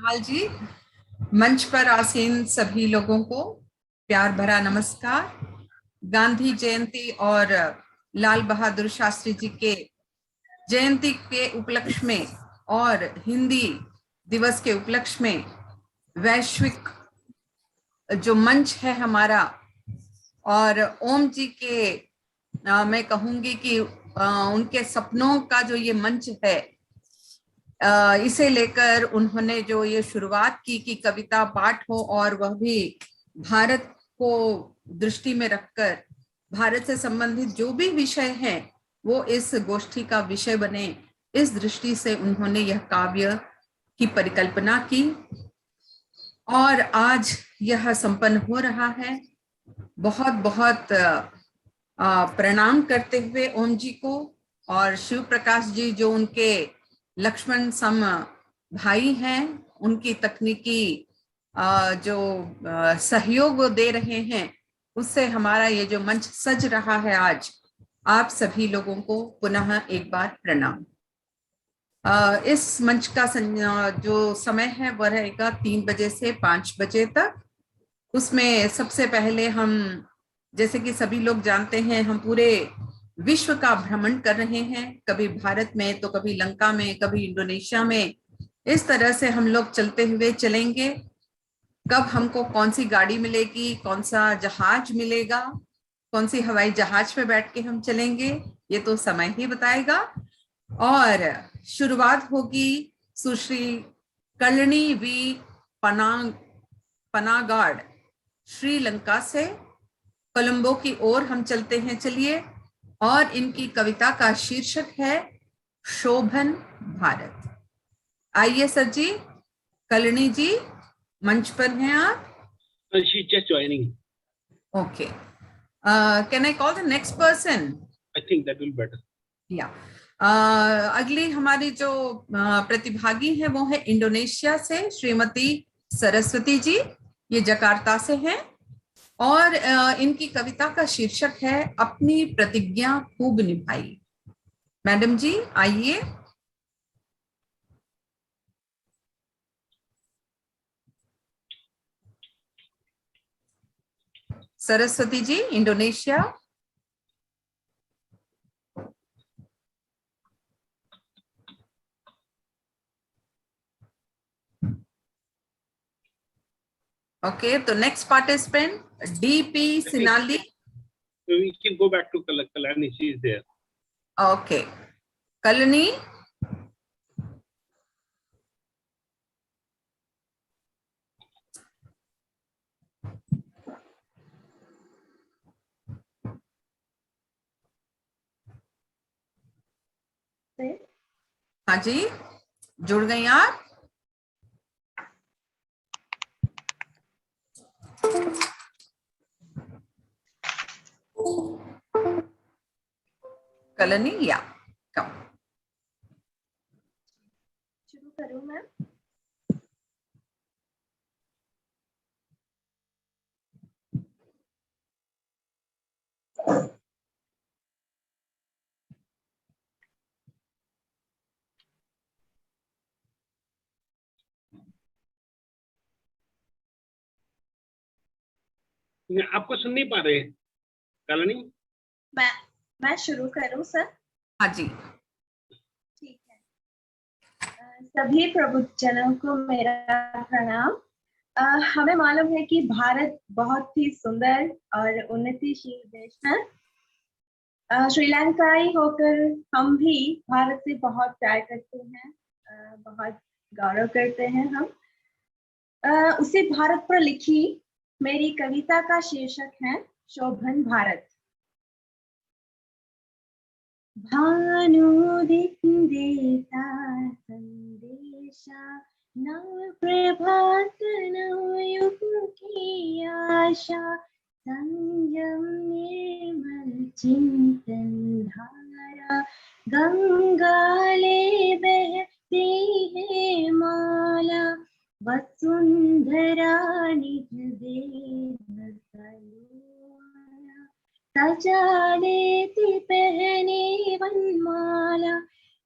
कमाल जी। मंच पर आसीन सभी लोगों को प्यार भरा नमस्कार। गांधी जयंती और लाल बहादुर शास्त्री जी के जयंती के उपलक्ष्य में और हिंदी दिवस के उपलक्ष्य में वैश्विक जो मंच है हमारा, और ओम जी के मैं कहूंगी कि उनके सपनों का जो ये मंच है, इसे लेकर उन्होंने जो ये शुरुआत की कि कविता पाठ हो और वह भी भारत को दृष्टि में रखकर भारत से संबंधित जो भी विषय हैं वो इस गोष्ठी का विषय बने, इस दृष्टि से उन्होंने यह काव्य की परिकल्पना की और आज यह संपन्न हो रहा है। बहुत बहुत प्रणाम करते हुए ओम जी को और शिव प्रकाश जी जो उनके लक्ष्मण सम भाई हैं, उनकी तकनीकी जो सहयोग वो दे रहे हैं, उससे हमारा ये जो मंच सज रहा है आज, आप सभी लोगों को पुनः एक बार प्रणाम। इस मंच का जो समय है वह रहेगा 3 बजे से 5 बजे तक। उसमें सबसे पहले हम, जैसे कि सभी लोग जानते हैं, हम पूरे विश्व का भ्रमण कर रहे हैं, कभी भारत में तो कभी लंका में, कभी इंडोनेशिया में। इस तरह से हम लोग चलते हुए चलेंगे। कब हमको कौन सी गाड़ी मिलेगी, कौन सा जहाज मिलेगा, कौन सी हवाई जहाज पे बैठ के हम चलेंगे, ये तो समय ही बताएगा। और शुरुआत होगी सुश्री कलनी वी पनागाड श्रीलंका से। कोलंबो की ओर हम चलते हैं, चलिए। और इनकी कविता का शीर्षक है शोभन भारत। आइए सर जी, कलनी जी मंच पर हैं आप। She's just joining. Okay. Can I call the next person? I think that will better. Yeah. अगली हमारी जो प्रतिभागी है वो है इंडोनेशिया से श्रीमती सरस्वती जी। ये जकार्ता से हैं और इनकी कविता का शीर्षक है अपनी प्रतिज्ञा खूब निभाई। मैडम जी आइए। सरस्वती जी, इंडोनेशिया। ओके, तो next participant DP Sinali. We can go back to Kalani. She is there. Okay, Kalani. हाँ जी, जुड़ गई आप। कलनी या कम। शुरू करूं मैं? आपको सुन नहीं पा रहे कलनी? मैं शुरू करूं सर? हाँ जी, ठीक है। सभी प्रबुद्धजनों को मेरा प्रणाम। हमें मालूम है कि भारत बहुत ही सुंदर और उन्नतिशील देश है। श्रीलंकाई होकर हम भी भारत से बहुत प्यार करते हैं, बहुत गौरव करते हैं हम। उसी भारत पर लिखी मेरी कविता का शीर्षक है शोभन भारत। भानुदिक देता संदेशा, नव प्रभात नवयुग की आशा, संयम निर्मल चिंतन धारा, गंगाले बहती है माला, वसुंधरा निज देव सलोना, सजा लेती पहने वनमाला,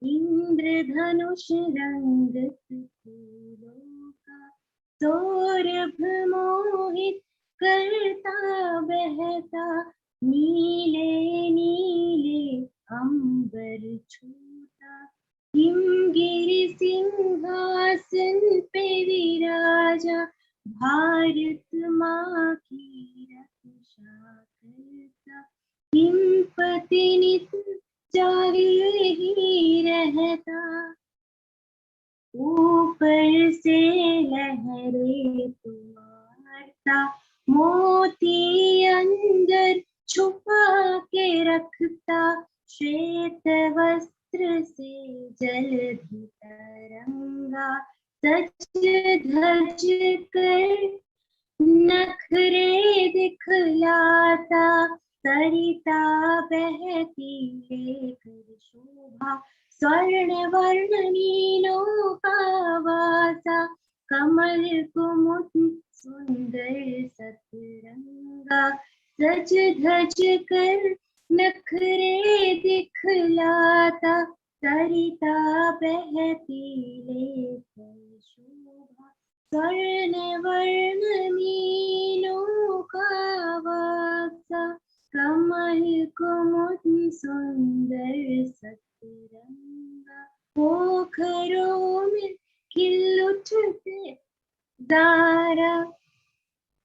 इंद्रधनुष रंगत फूलों का, सौरभ मोहित करता बहता, नीले नीले अंबर छूता, हिमगिरि सिंहासन पे विराजा, भारत माँ की रक्षा करता, हिमपति नित जागे ही रहता, ऊपर से लहरे मारता, मोती अंदर छुपा के रखता, श्वेत वस्त्र से जल भी तरंगा, सच धज कर नखरे दिखलाता, सरिता बहती लेकर शोभा, स्वर्ण वर्ण नीलों का वासा, कमल कुमुद सुंदर सतरंगा, सज धज कर नखरे दिखलाता, सरिता बहती लेकर शोभा, स्वर्ण वर्ण नीलों का वासा, कमल कुमुद सुंदर सतरंगा, पोखरों में खिल उठते दारा,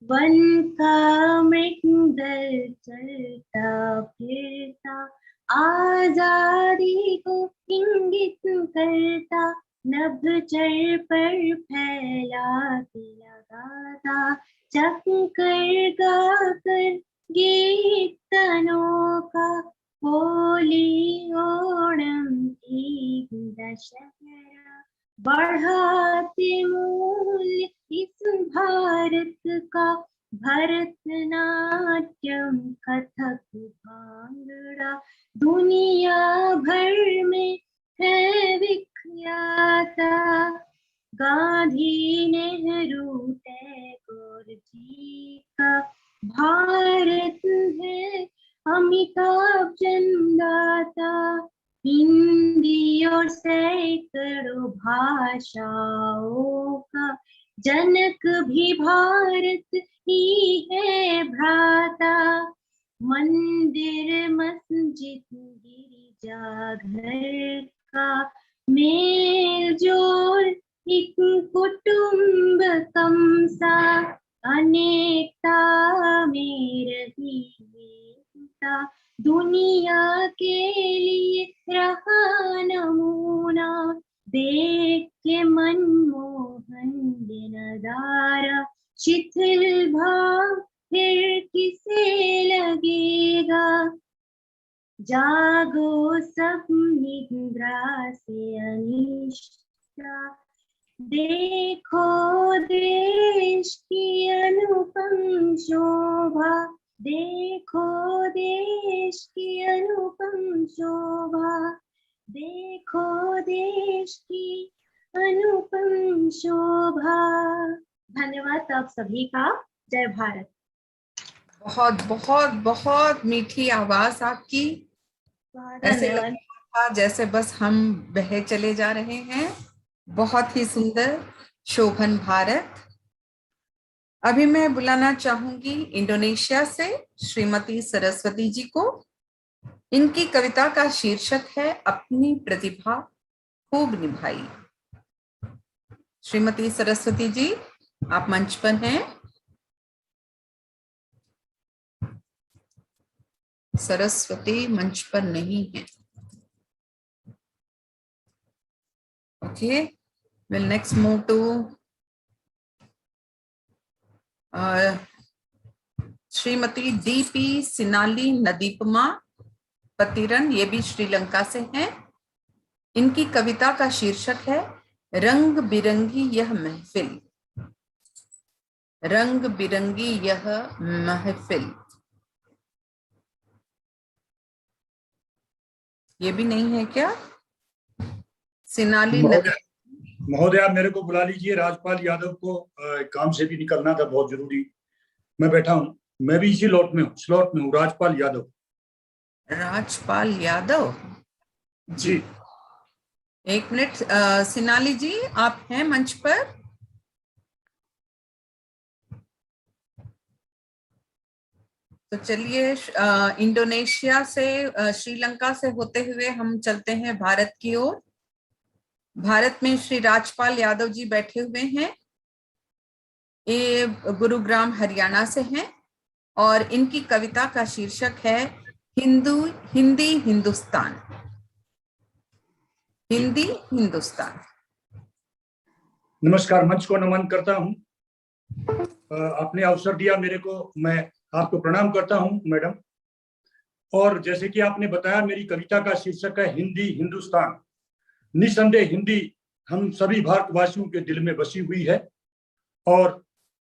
वन का मृदल चलता फिरता, आजादी को इंगित करता, नभचर पर फैला के लगाता, चक्कर गाकर गीत अनोखा, होली ओणम ईद दशहरा, बढ़ाते मूल्य इस भारत का, भरतनाट्यम कथक भांगड़ा, दुनिया भर में है विख्याता, गांधी नेहरू टैगोर जी का भारत है अमिताभ जन्मदाता, हिंदी और सैकड़ों भाषाओं का जनक भी भारत ही है भ्राता, मंदिर मस्जिद गिरजाघर का मेल जोल एक कुटुंबकम सा, अनेकता में रही एकता, दुनिया के लिए रहा नमूना, देख के मनमोहन नजारा, शिथिल भाव फिर किसे लगेगा, जागो सब निद्रा से अनिष्टा, देखो देश की अनुपम शोभा, देखो देश की अनुपम शोभा, देखो देश की अनुपम शोभा। धन्यवाद आप सभी का। जय भारत। बहुत बहुत बहुत मीठी आवाज आपकी। ऐसे लग रहा था जैसे बस हम बहे चले जा रहे हैं। बहुत ही सुंदर, शोभन भारत। अभी मैं बुलाना चाहूंगी इंडोनेशिया से श्रीमती सरस्वती जी को। इनकी कविता का शीर्षक है अपनी प्रतिभा खूब निभाई। श्रीमती सरस्वती जी, आप मंच पर हैं। सरस्वती मंच पर नहीं है। Okay, will next move to Shrimati DP Sinali Nadeepama Pathiran, ये भी श्रीलंका से हैं। इनकी कविता का शीर्षक है रंग बिरंगी यह महफिल। रंग बिरंगी यह महफिल। ये भी नहीं है क्या? सिनाली महोदया, मेरे को बुला लीजिए। राजपाल यादव को काम से भी निकलना था, बहुत जरूरी। मैं बैठा हूँ, मैं भी इसी स्लॉट में हूँ। राजपाल यादव। राजपाल यादव जी, एक मिनट। सिनाली जी, आप हैं मंच पर? तो चलिए इंडोनेशिया से श्रीलंका से होते हुए हम चलते हैं भारत की ओर। भारत में श्री राजपाल यादव जी बैठे हुए हैं। ये गुरुग्राम हरियाणा से हैं और इनकी कविता का शीर्षक है हिंदी हिंदुस्तान। हिंदी हिंदुस्तान। नमस्कार, मंच को नमन करता हूं। आपने अवसर दिया मेरे को, मैं आपको प्रणाम करता हूं मैडम। और जैसे कि आपने बताया, मेरी कविता का शीर्षक है हिंदी हिंदुस्तान। निसंदेह हिंदी हम सभी भारतवासियों के दिल में बसी हुई है और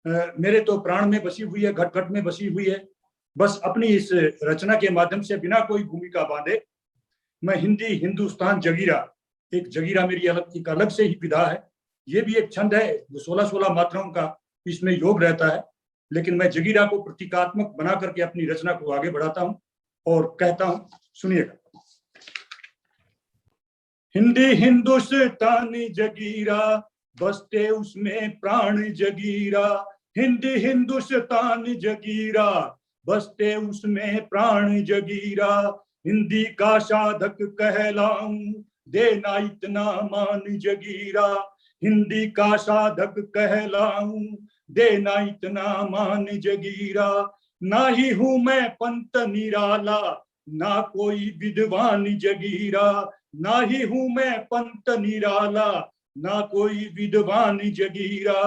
मेरे तो प्राण में बसी हुई है, घट घट में बसी हुई है। बस अपनी इस रचना के माध्यम से बिना कोई भूमिका बांधे मैं हिंदी हिंदुस्तान जगीरा, एक जगीरा मेरी एक अलग से ही विधा है। ये भी एक छंद है, 16-16 मात्राओं का इसमें योग रहता है, लेकिन मैं जगीरा को प्रतीकात्मक बना करके अपनी रचना को आगे बढ़ाता हूं और कहता हूं, सुनिएगा। हिंदी हिंदुस्तानी जगीरा, बसते उसमें प्राण जगीरा। हिंदी हिंदुस्तानी जगीरा, बसते उसमें प्राण जगीरा। हिंदी का साधक कहलाऊं, देना इतना मान जगीरा। हिंदी का साधक कहलाऊं, देना इतना मान जगीरा। ना ही हूं मैं पंत निराला, ना कोई विद्वान जगीरा। ना ही हूं मैं पंत निराला, ना कोई विद्वान जगीरा।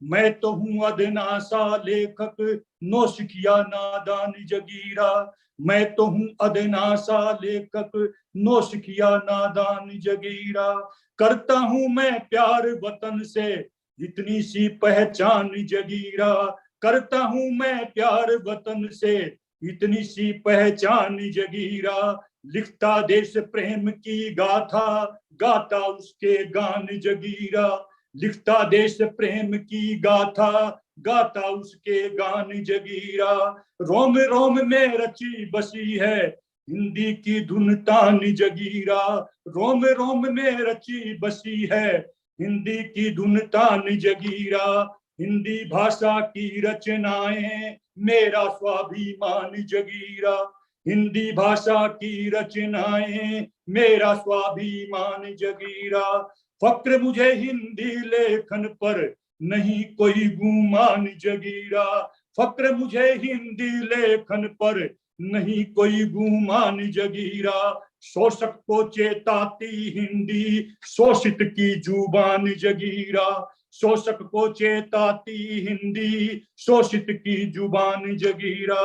मैं तो हूं अदना सा लेखक, नौसिखिया नादान जगीरा। मैं तो हूं अदना सा लेखक, नौसिखिया नादान जगीरा। करता हूं मैं प्यार वतन से, इतनी सी पहचान जगीरा। करता हूं मैं प्यार वतन से, इतनी सी पहचान जगीरा। लिखता देश प्रेम की गाथा, गाता उसके गान जगीरा। लिखता देश प्रेम की गाथा, गाता उसके गान जगीरा। रोम रोम में रची बसी है हिंदी की धुन तान जगीरा। रोम रोम में रची बसी है हिंदी की धुन तान जगीरा। हिंदी भाषा की रचनाएं मेरा स्वाभिमान जगीरा। हिंदी भाषा की रचनाएं मेरा स्वाभिमान जगीरा। फक्र मुझे हिंदी लेखन पर, नहीं कोई गुमान जगीरा। फक्र मुझे हिंदी लेखन पर, नहीं कोई गुमान जगीरा। शोषक को चेताती हिंदी, शोषित की जुबान जगीरा। शोषक को चेताती हिंदी, शोषित की जुबान जगीरा।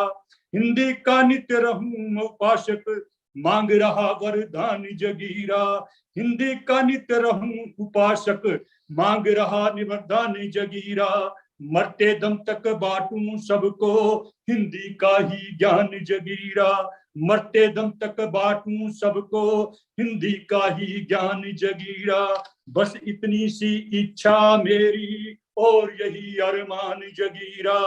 हिंदी का नित्य रहूं उपासक, मांग रहा वरदान जगीरा। हिंदी का नित्य रहूं उपासक, मांग रहा वरदान जगीरा। मरते दम तक बांटूं सबको, हिंदी का ही ज्ञान जगीरा। मरते दम तक बांटूं सबको, हिंदी का ही ज्ञान जगीरा। बस इतनी सी इच्छा मेरी और यही अरमान जगीरा।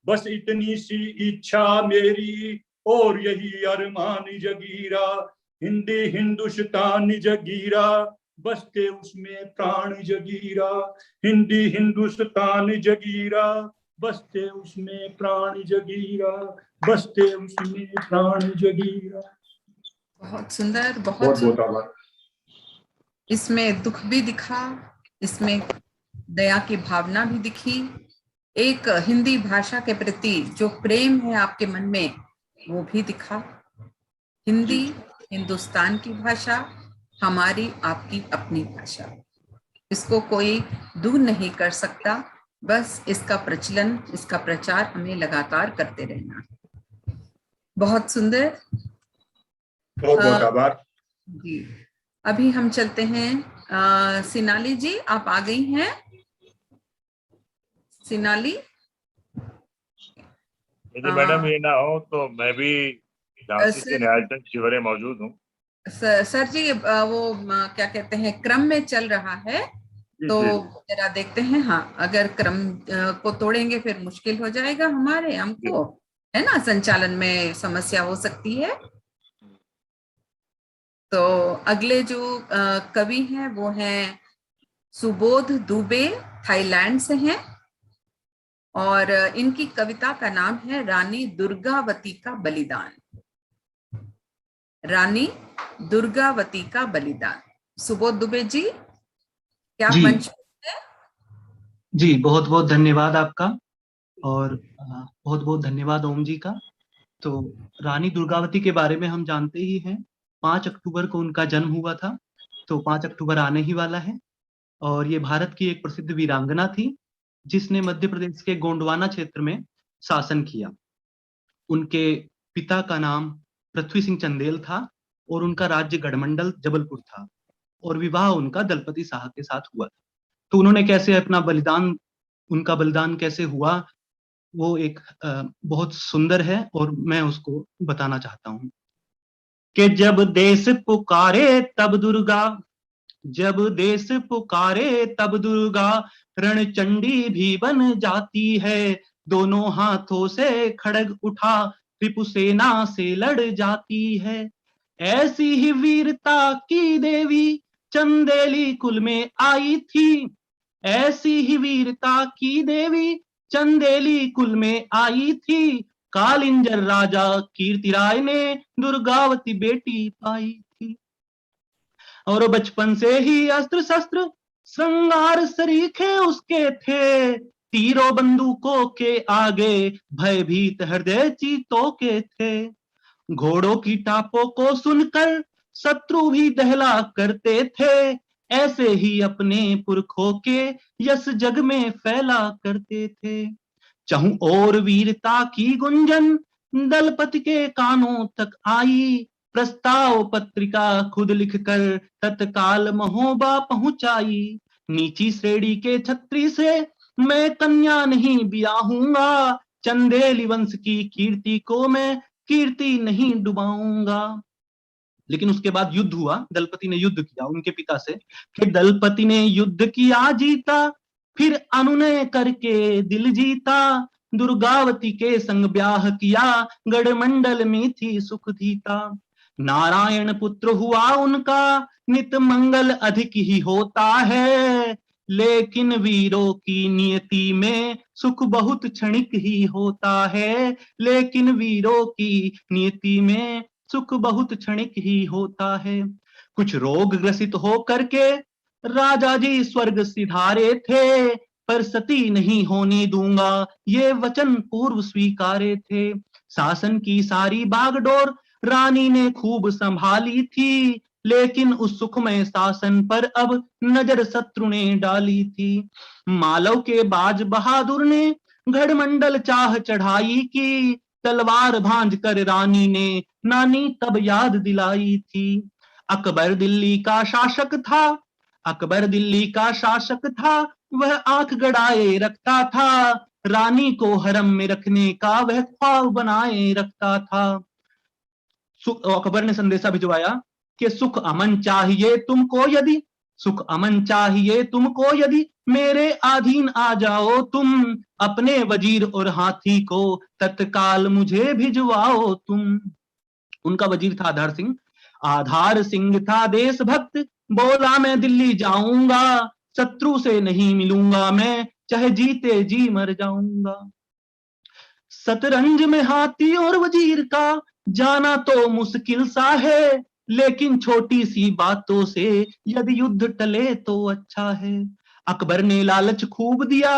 बस इतनी सी इच्छा मेरी और यही अरमान जगीरा। हिंदी हिंदुस्तान जगीरा, बसते उसमें प्राण जगीरा। हिंदी हिंदुस्तान जगीरा, बसते उसमें प्राण जगीरा। बसते उसमें प्राण जगीरा। बहुत सुंदर, बहुत बहुत आभार। इसमें दुख भी दिखा, इसमें दया की भावना भी दिखी। एक हिंदी भाषा के प्रति जो प्रेम है आपके मन में, वो भी दिखा। हिंदी हिंदुस्तान की भाषा, हमारी आपकी अपनी भाषा, इसको कोई दूर नहीं कर सकता। बस इसका प्रचलन, इसका प्रचार हमें लगातार करते रहना है। बहुत सुंदर, बहुत बहुत आभार जी। अभी हम चलते हैं सिनाली जी, आप आ गई हैं सिनाली? यदि मैडम ये ना हो तो मैं भी झांसी से न्यायचंद शिवरे मौजूद हूँ। सर जी, वो क्या कहते हैं, क्रम में चल रहा है, तो जरा देखते हैं। हाँ, अगर क्रम को तोड़ेंगे फिर मुश्किल हो जाएगा हमको, है ना, संचालन में समस्या हो सकती है। तो अगले जो कवि हैं वो हैं सुबोध दुबे, थाईलैंड से हैं, और इनकी कविता का नाम है रानी दुर्गावती का बलिदान। रानी दुर्गावती का बलिदान। सुबोध दुबे जी, क्या जी मंच पे हैं? जी, बहुत बहुत धन्यवाद आपका, और बहुत बहुत धन्यवाद ओम जी का। तो रानी दुर्गावती के बारे में हम जानते ही हैं, 5 अक्टूबर को उनका जन्म हुआ था, तो 5 अक्टूबर आने ही वाला है। और ये भारत की एक प्रसिद्ध वीरांगना थी, जिसने मध्य प्रदेश के गोंडवाना क्षेत्र में शासन किया। उनके पिता का नाम पृथ्वी सिंह चंदेल था, और उनका राज्य गढ़मंडल जबलपुर था, और विवाह उनका दलपति शाह के साथ हुआ था। तो उन्होंने कैसे अपना बलिदान, उनका बलिदान कैसे हुआ, वो एक बहुत सुंदर है, और मैं उसको बताना चाहता हूँ कि जब देश पुकारे तब दुर्गा, जब देश पुकारे तब दुर्गा, रणचंडी भी बन जाती है। दोनों हाथों से खड़ग उठा रिपु सेना से लड़ जाती है। ऐसी ही वीरता की देवी चंदेली कुल में आई थी, ऐसी ही वीरता की देवी चंदेली कुल में आई थी। कालिंजर राजा कीर्तिराय ने दुर्गावती बेटी पाई थी, और बचपन से ही अस्त्र शस्त्र श्रृंगार सरीखे उसके थे। तीरों बंदूकों के आगे भयभीत हृदय चीतों के थे। घोड़ों की टापों को सुनकर शत्रु भी दहला करते थे। ऐसे ही अपने पुरखों के यश जग में फैला करते थे। चहु और वीरता की गुंजन दलपति के कानों तक आई। प्रस्ताव पत्रिका खुद लिखकर तत्काल महोबा पहुंचाई। नीची श्रेणी के छत्री से मैं कन्या नहीं ब्याहूंगा, चंदेली वंश की कीर्ति को मैं कीर्ति नहीं डुबाऊंगा। लेकिन उसके बाद युद्ध हुआ, दलपति ने युद्ध किया उनके पिता से। फिर दलपति ने युद्ध किया जीता, फिर अनुनय करके दिल जीता। दुर्गावती के संग ब्याह किया, गढ़मंडल में थी सुख धीता। नारायण पुत्र हुआ उनका, नित मंगल अधिक ही होता है। लेकिन वीरों की नियति में सुख बहुत क्षणिक ही होता है। लेकिन वीरों की नियति में सुख बहुत क्षणिक ही होता है। कुछ रोग ग्रसित हो करके राजा जी स्वर्ग सिधारे थे, पर सती नहीं होने दूंगा ये वचन पूर्व स्वीकारे थे। शासन की सारी बागडोर रानी ने खूब संभाली थी, लेकिन उस सुखमय शासन पर अब नजर शत्रु ने डाली थी। मालव के बाज बहादुर ने गढ़मंडल चाह चढ़ाई की, तलवार भांज कर रानी ने नानी तब याद दिलाई थी। अकबर दिल्ली का शासक था, अकबर दिल्ली का शासक था, वह आंख गड़ाए रखता था। रानी को हरम में रखने का वह ख्वाब बनाए रखता था। अकबर ने संदेशा भिजवाया कि सुख अमन चाहिए तुमको यदि, सुख अमन चाहिए तुमको यदि, मेरे अधीन आ जाओ तुम। अपने वजीर और हाथी को तत्काल मुझे भिजवाओ तुम। उनका वजीर था आधार सिंह। आधार सिंह था देशभक्त, बोला मैं दिल्ली जाऊंगा, शत्रु से नहीं मिलूंगा मैं, चाहे जीते जी मर जाऊंगा। शतरंज में हाथी और वजीर का जाना तो मुश्किल सा है, लेकिन छोटी सी बातों से यदि युद्ध टले तो अच्छा है। अकबर ने लालच खूब दिया,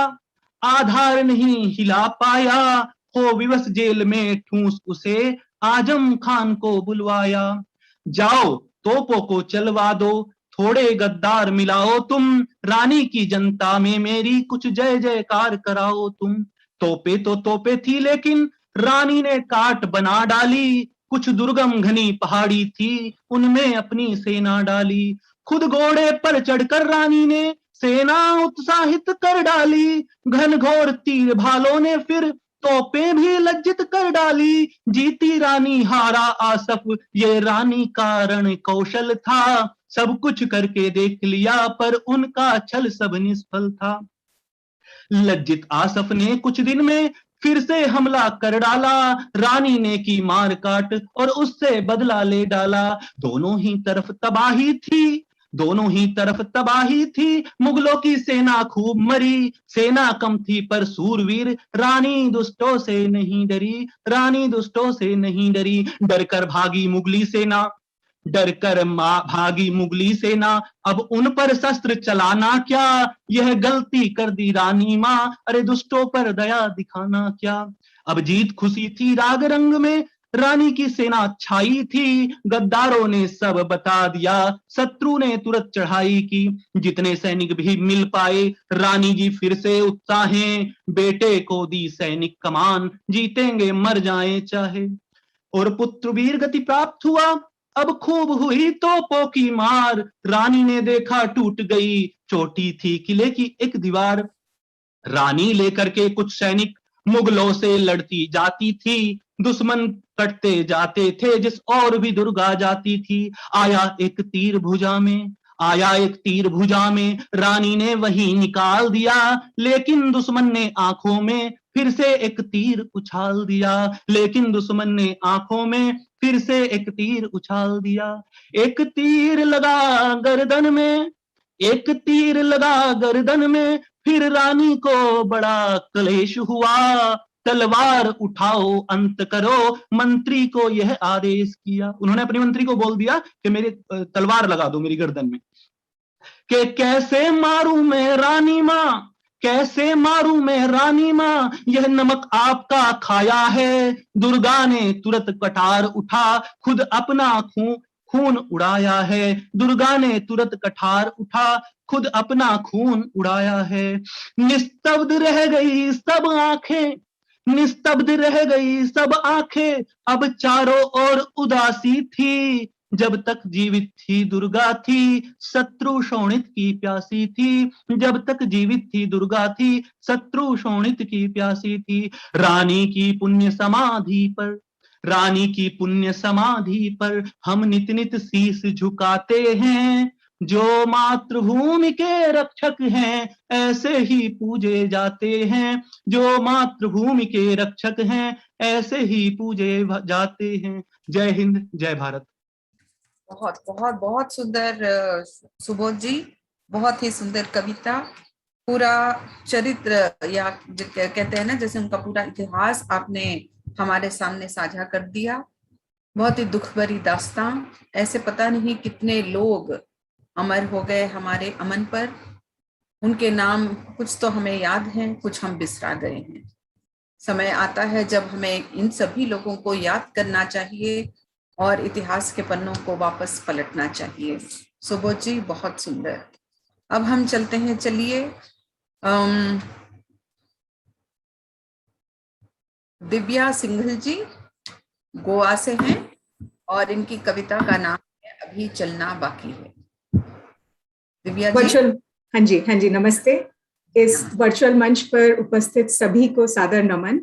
आधार नहीं हिला पाया। हो विवश जेल में ठूंस उसे आजम खान को बुलवाया। जाओ तोपों को चलवा दो, थोड़े गद्दार मिलाओ तुम। रानी की जनता में मेरी कुछ जय जयकार कराओ तुम। तोपे तो तोपे थी, लेकिन रानी ने काट बना डाली। कुछ दुर्गम घनी पहाड़ी थी, उनमें अपनी सेना डाली। खुद घोड़े पर चढ़कर रानी ने सेना उत्साहित कर डाली। घनघोर तीर भालों ने फिर तोपें भी लज्जित कर डाली। जीती रानी हारा आसफ, ये रानी का रण कौशल था। सब कुछ करके देख लिया, पर उनका छल सब निष्फल था। लज्जित आसफ ने कुछ दिन में फिर से हमला कर डाला। रानी ने की मार काट और उससे बदला ले डाला। दोनों ही तरफ तबाही थी, दोनों ही तरफ तबाही थी, मुगलों की सेना खूब मरी, सेना कम थी पर सूरवीर, रानी दुष्टों से नहीं डरी, रानी दुष्टों से नहीं डरी। डर कर भागी मुगली सेना, डर कर भागी मुगली सेना, अब उन पर शस्त्र चलाना क्या, यह गलती कर दी रानी माँ, अरे दुष्टों पर दया दिखाना क्या। अब जीत खुशी थी राग रंग में, रानी की सेना छाई थी, गद्दारों ने सब बता दिया, शत्रु ने तुरंत चढ़ाई की। जितने सैनिक भी मिल पाए, रानी जी फिर से उत्साहें, बेटे को दी सैनिक कमान, जीतेंगे मर जाएं चाहे। और पुत्र वीर गति प्राप्त हुआ, अब खूब हुई तोपों की मार, रानी ने देखा टूट गई, चोटी थी किले की एक दीवार। रानी लेकर के कुछ सैनिक मुगलों से लड़ती जाती थी, दुश्मन कटते जाते थे जिस और भी दुर्गा जाती थी। आया एक तीर भुजा में, आया एक तीर भुजा में, रानी ने वही निकाल दिया, लेकिन दुश्मन ने आंखों में फिर से एक तीर उछाल दिया, लेकिन दुश्मन ने आंखों में फिर से एक तीर उछाल दिया। एक तीर लगा गर्दन में, एक तीर लगा गर्दन में, फिर रानी को बड़ा क्लेश हुआ, तलवार उठाओ अंत करो, मंत्री को यह आदेश किया। उन्होंने अपने मंत्री को बोल दिया कि मेरी तलवार लगा दो मेरी गर्दन में। कि कैसे मारूं मैं रानी माँ, कैसे मारूं मैं रानी माँ, यह नमक आपका खाया है। दुर्गा ने तुरंत कटार उठा, खुद अपना खून उड़ाया है। दुर्गा ने तुरंत कठार उठा, खुद अपना खून उड़ाया है। निस्तब्ध रह गई सब आंखें, निस्तब्ध रह गई सब आंखें, अब चारों ओर उदासी थी, जब तक जीवित थी दुर्गा थी, शत्रु शोणित की प्यासी थी, जब तक जीवित थी दुर्गा थी, शत्रु शोणित की प्यासी थी। रानी की पुण्य समाधि पर, रानी की पुण्य समाधि पर हम नित नित शीश झुकाते हैं, जो मातृभूमि के रक्षक हैं ऐसे ही पूजे जाते हैं, जो मातृभूमि के रक्षक हैं ऐसे ही पूजे जाते हैं। जय हिंद, जय भारत। बहुत बहुत बहुत सुंदर सुबोध जी, बहुत ही सुंदर कविता, पूरा चरित्र या कहते हैं ना जैसे उनका पूरा इतिहास आपने हमारे सामने साझा कर दिया। बहुत ही दुख भरी दास्तां, ऐसे पता नहीं कितने लोग अमर हो गए हमारे अमन पर। उनके नाम कुछ तो हमें याद हैं, कुछ हम बिसरा गए हैं। समय आता है जब हमें इन सभी लोगों को याद करना चाहिए और इतिहास के पन्नों को वापस पलटना चाहिए। सुबोध जी बहुत सुंदर। अब हम चलते हैं, चलिए दिव्या सिंघल जी गोवा से हैं और इनकी कविता का नाम है अभी चलना बाकी है। दिव्या जी। हाँ जी नमस्ते। इस वर्चुअल मंच पर उपस्थित सभी को सादर नमन।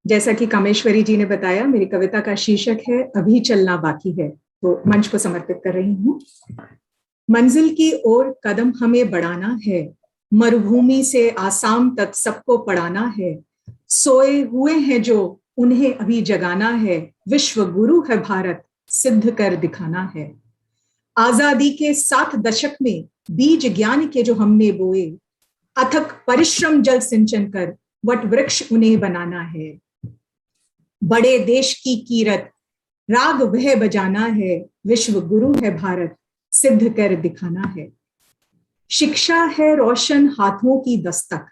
जैसा कि कामेश्वरी जी ने बताया, मेरी कविता का शीर्षक है अभी चलना बाकी है, तो मंच को समर्पित कर रही हूँ। मंजिल की ओर कदम हमें बढ़ाना है, मरुभूमि से आसाम तक सबको पढ़ाना है, सोए हुए हैं जो उन्हें अभी जगाना है, विश्व गुरु है भारत सिद्ध कर दिखाना है। आजादी के 7 दशक में बीज ज्ञान के जो हमने बोए, अथक परिश्रम जल सिंचन कर वट वृक्ष उन्हें बनाना है। बड़े देश की कीरत राग वह बजाना है, विश्व गुरु है भारत सिद्ध कर दिखाना है। शिक्षा है रोशन हाथों की दस्तक,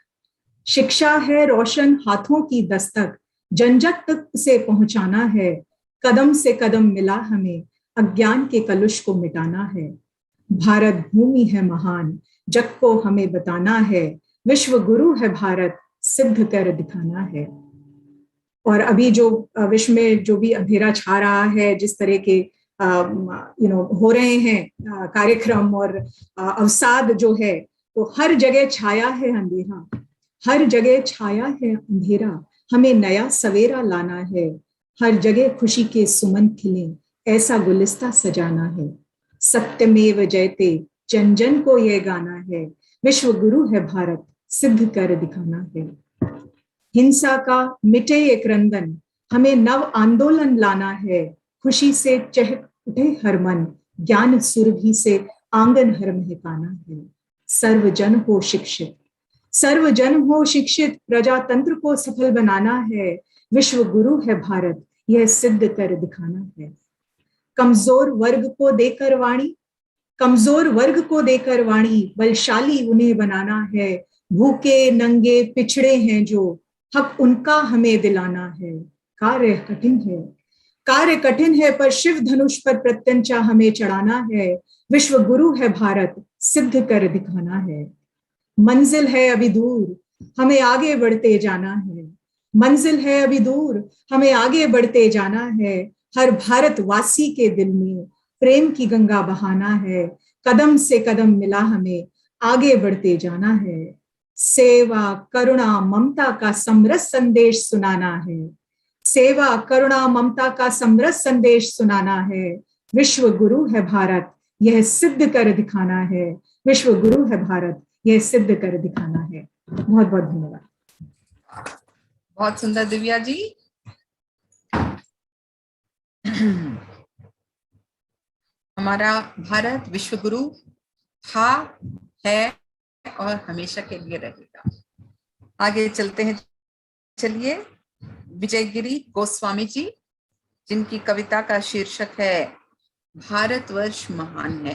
शिक्षा है रोशन हाथों की दस्तक, जनजन तक से पहुंचाना है। कदम से कदम मिला हमें, अज्ञान के कलुष को मिटाना है। भारत भूमि है महान, जग को हमें बताना है, विश्व गुरु है भारत सिद्ध कर दिखाना है। और अभी जो विश्व में जो भी अंधेरा छा रहा है, जिस तरह के हो रहे हैं कार्यक्रम और अवसाद जो है, तो हर जगह छाया है अंधेरा, हर जगह छाया है अंधेरा, हमें नया सवेरा लाना है। हर जगह खुशी के सुमन खिले, ऐसा गुलिस्ता सजाना है। सत्यमेव जयते जन जन को यह गाना है, विश्व गुरु है भारत सिद्ध कर दिखाना है। हिंसा का मिटे एक रंदन, हमें नव आंदोलन लाना है। खुशी से चहक उठे हर मन, ज्ञान सुरभि से आंगन हर महकाना है। सर्वजन हो शिक्षित, सर्वजन हो शिक्षित, प्रजातंत्र को सफल बनाना है। विश्व गुरु है भारत, यह सिद्ध कर दिखाना है। कमजोर वर्ग को देकर वाणी, कमजोर वर्ग को देकर वाणी, बलशाली उन्हें बनाना है। भूखे नंगे पिछड़े हैं जो, हक उनका हमें दिलाना है। कार्य कठिन है, कार्य कठिन है, पर शिव धनुष पर प्रत्यंचा हमें चढ़ाना है। विश्व गुरु है भारत, सिद्ध कर दिखाना है। मंजिल है अभी दूर, हमें आगे बढ़ते जाना है। मंजिल है अभी दूर, हमें आगे बढ़ते जाना है। हर भारतवासी के दिल में प्रेम की गंगा बहाना है। कदम से कदम मिला हमें, आगे बढ़ते जाना है। सेवा करुणा ममता का समरस संदेश सुनाना है। सेवा करुणा ममता का समरस संदेश सुनाना है। विश्व गुरु है भारत, यह सिद्ध कर दिखाना है। विश्व गुरु है भारत, यह सिद्ध कर दिखाना है। बहुत बहुत धन्यवाद। बहुत सुंदर दिव्या जी। हमारा भारत विश्व गुरु था, है और हमेशा के लिए रहेगा। आगे चलते हैं। चलिए विजयगिरी गोस्वामी जी, जिनकी कविता का शीर्षक है भारतवर्ष महान है।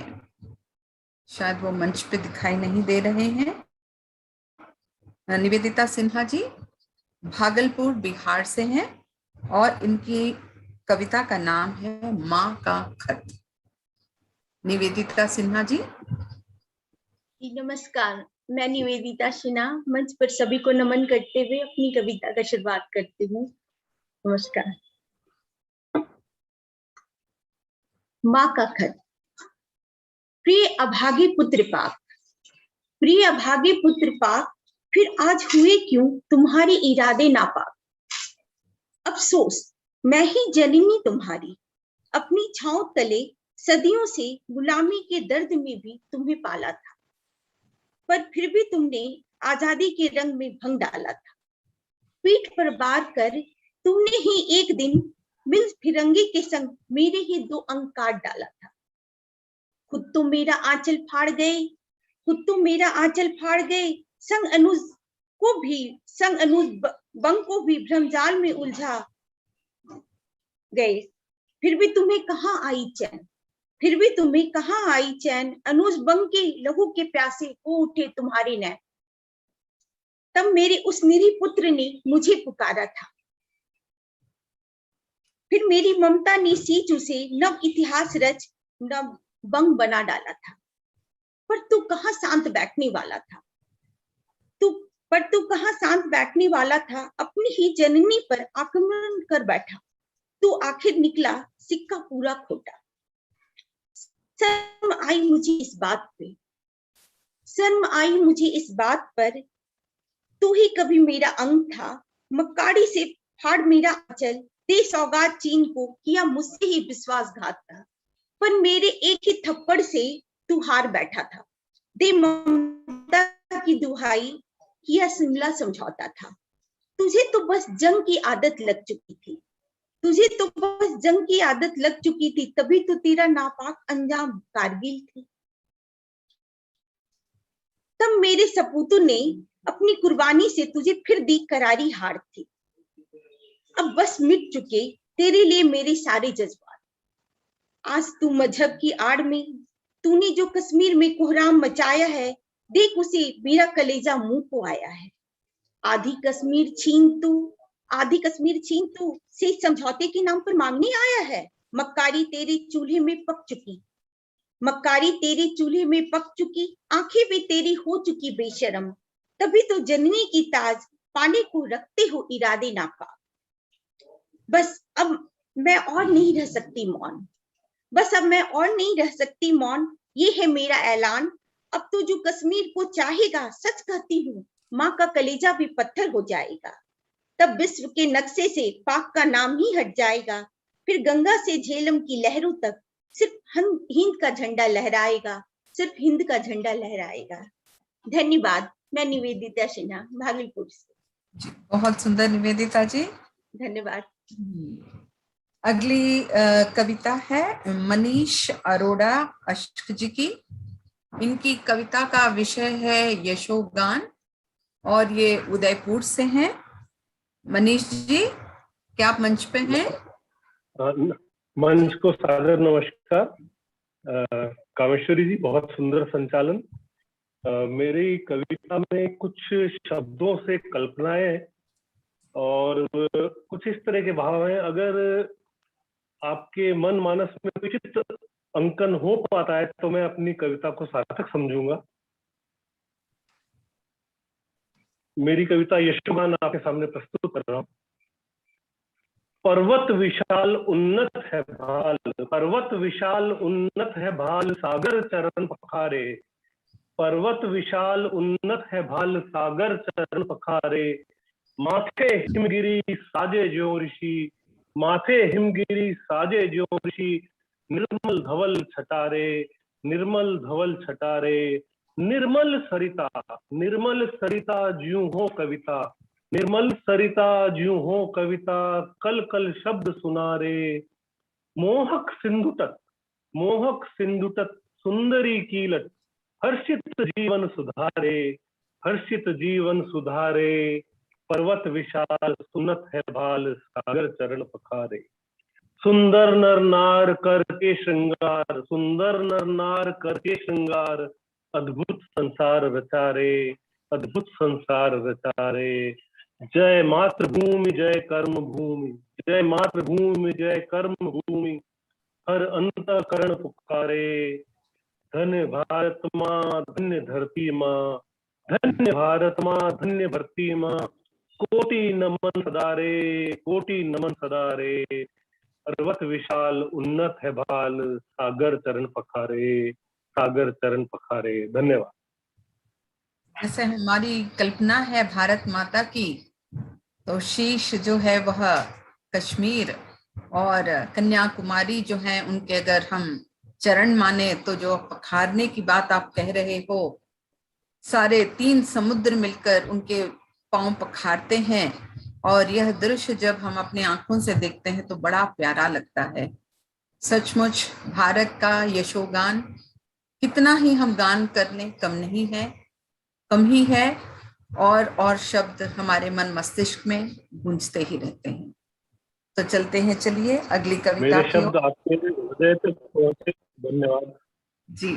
शायद वो मंच पे दिखाई नहीं दे रहे हैं। निवेदिता सिन्हा जी भागलपुर बिहार से हैं और इनकी कविता का नाम है माँ का खत। निवेदिता सिन्हा जी। नमस्कार, मैं निवेदिता सिन्हा मंच पर सभी को नमन करते हुए अपनी कविता का शुरुआत करती हूँ। नमस्कार। माँ का खत। प्रिय अभागे पुत्र पाक, प्रिय अभागे पुत्र पाक, फिर आज हुए क्यों तुम्हारे इरादे नापाक। अफसोस मैं ही जननी तुम्हारी, अपनी छांव तले सदियों से गुलामी के दर्द में भी तुम्हें पाला था, पर फिर भी तुमने आजादी के रंग में भंग डाला था। पीठ पर बार कर तुमने ही एक दिन मिल फिरंगी के संग मेरे ही 2 अंग काट डाला था। खुद तो मेरा आंचल फाड़ गए, खुद तो मेरा आंचल फाड़ गए, संग अनुज बंग को भी भ्रमजाल में उलझा गए। फिर भी तुम्हें कहाँ आई चैन, फिर भी तुम्हें कहाँ आई चैन, अनुज बंग के लहू के प्यासे हो उठे तुम्हारे नैन। तब मेरे उस निरीह पुत्र ने मुझे पुकारा था, फिर मेरी ममता ने सींच उसे नव इतिहास रच नव बंग बना डाला था। पर तू कहाँ शांत बैठने वाला था, तू कहाँ शांत बैठने वाला था, अपनी ही जननी पर आक्रमण कर बैठा। तू आखिर निकला सिक्का पूरा खोटा। शर्म आई मुझे इस बात पे, शर्म आई मुझे इस बात पर, तू ही कभी मेरा अंग था, मक्कारी से फाड़ मेरा आंचल, दे सौगात चीन को, किया मुझसे ही विश्वासघात था। पर मेरे एक ही थप्पड़ से तू हार बैठा था, दे ममता की दुहाई, किया शिमला समझौता था। तुझे तो बस जंग की आदत लग चुकी थी, तुझे तो बस जंग की आदत लग चुकी थी, तभी तो तेरा नापाक अंजाम कारगिल थी। तब मेरे सपूतों ने अपनी कुर्बानी से तुझे फिर दी करारी हार थी। अब बस मिट चुके तेरे लिए मेरे सारे जज्बात। आज तू मजहब की आड़ में, तूने जो कश्मीर में कोहराम मचाया है, देख उसे मेरा कलेजा मुंह को आया है। आधी कश्मीर छीन तू से समझौते के नाम पर मांगने आया है। मक्कारी तेरे चूल्हे में पक चुकी, मक्कारी तेरे चूल्हे में पक चुकी, आंखें भी तेरी हो चुकी बेशरम। तभी तो जननी की ताज पाने को रखते हो इरादे नापाक। बस अब मैं और नहीं रह सकती मौन, बस अब मैं और नहीं रह सकती मौन, ये है मेरा ऐलान। अब तो जो कश्मीर को चाहेगा, सच कहती हूँ, माँ का कलेजा भी पत्थर हो जाएगा। तब विश्व के नक्शे से पाक का नाम ही हट जाएगा। फिर गंगा से झेलम की लहरों तक सिर्फ हिंद का झंडा लहराएगा, सिर्फ हिंद का झंडा लहराएगा। धन्यवाद। मैं निवेदिता सिन्हा भागलपुर से। बहुत सुंदर निवेदिता जी, धन्यवाद। अगली कविता है मनीष अरोड़ा अश्क जी की। इनकी कविता का विषय है यशोगान और ये उदयपुर से हैं। मनीष जी, क्या आप मंच पे हैं? मंच को सादर नमस्कार। कामेश्वरी जी, बहुत सुंदर संचालन। मेरी कविता में कुछ शब्दों से कल्पनाएं और कुछ इस तरह के भाव हैं। अगर आपके मन मानस में उचित अंकन हो पाता है तो मैं अपनी कविता को सार्थक समझूंगा। मेरी कविता यशोगान आपके सामने प्रस्तुत कर रहा हूं। पर्वत विशाल उन्नत है भाल, पर्वत विशाल उन्नत है भाल, सागर चरण पखारे। पर्वत विशाल उन्नत है भाल, सागर चरण पखारे। माथे हिमगिरी साजे जो ऋषि, माथे हिमगिरी साजे जो ऋषि। निर्मल धवल छटारे, निर्मल धवल छटारे। निर्मल सरिता ज्यों हो कविता, निर्मल सरिता ज्यों हो कविता। कल कल शब्द सुनारे। मोहक सिंधु तट सुंदरी कीलट। हर्षित जीवन सुधारे, हर्षित जीवन सुधारे। पर्वत विशाल सुनत है भाल, सागर चरण पखारे। सुंदर नर नार करके श्रृंगार, सुंदर नर नार करके श्रृंगार। अद्भुत संसार रचारे, अद्भुत संसार रचारे। जय मातृभूमि जय कर्म भूमि, जय मातृभूमि जय कर्म भूमि। हर अंतःकरण पुकारे। धन्य भारत माँ, धन्य धरती माँ, धन्य भारत माँ, धन्य भरती माँ। कोटि नमन सदारे, कोटि नमन सदारे। पर्वत विशाल उन्नत है भाल, सागर चरण पखारे, सागर चरण पखारे। धन्यवाद। जैसे हमारी कल्पना है भारत माता की, तो शीश जो है वह कश्मीर और कन्याकुमारी जो है उनके अगर हम चरण माने तो जो पखारने की बात आप कह रहे हो, सारे 3 समुद्र मिलकर उनके पांव पखारते हैं। और यह दृश्य जब हम अपनी आंखों से देखते हैं तो बड़ा प्यारा लगता है। सचमुच भारत का यशोगान कितना ही हम गान कर लें कम नहीं है, कम ही है। और शब्द हमारे मन मस्तिष्क में गूंजते ही रहते हैं। तो चलते हैं, चलिए अगली कविता मेरे की शब्द आपके हृदय तक पहुंचे। धन्यवाद जी।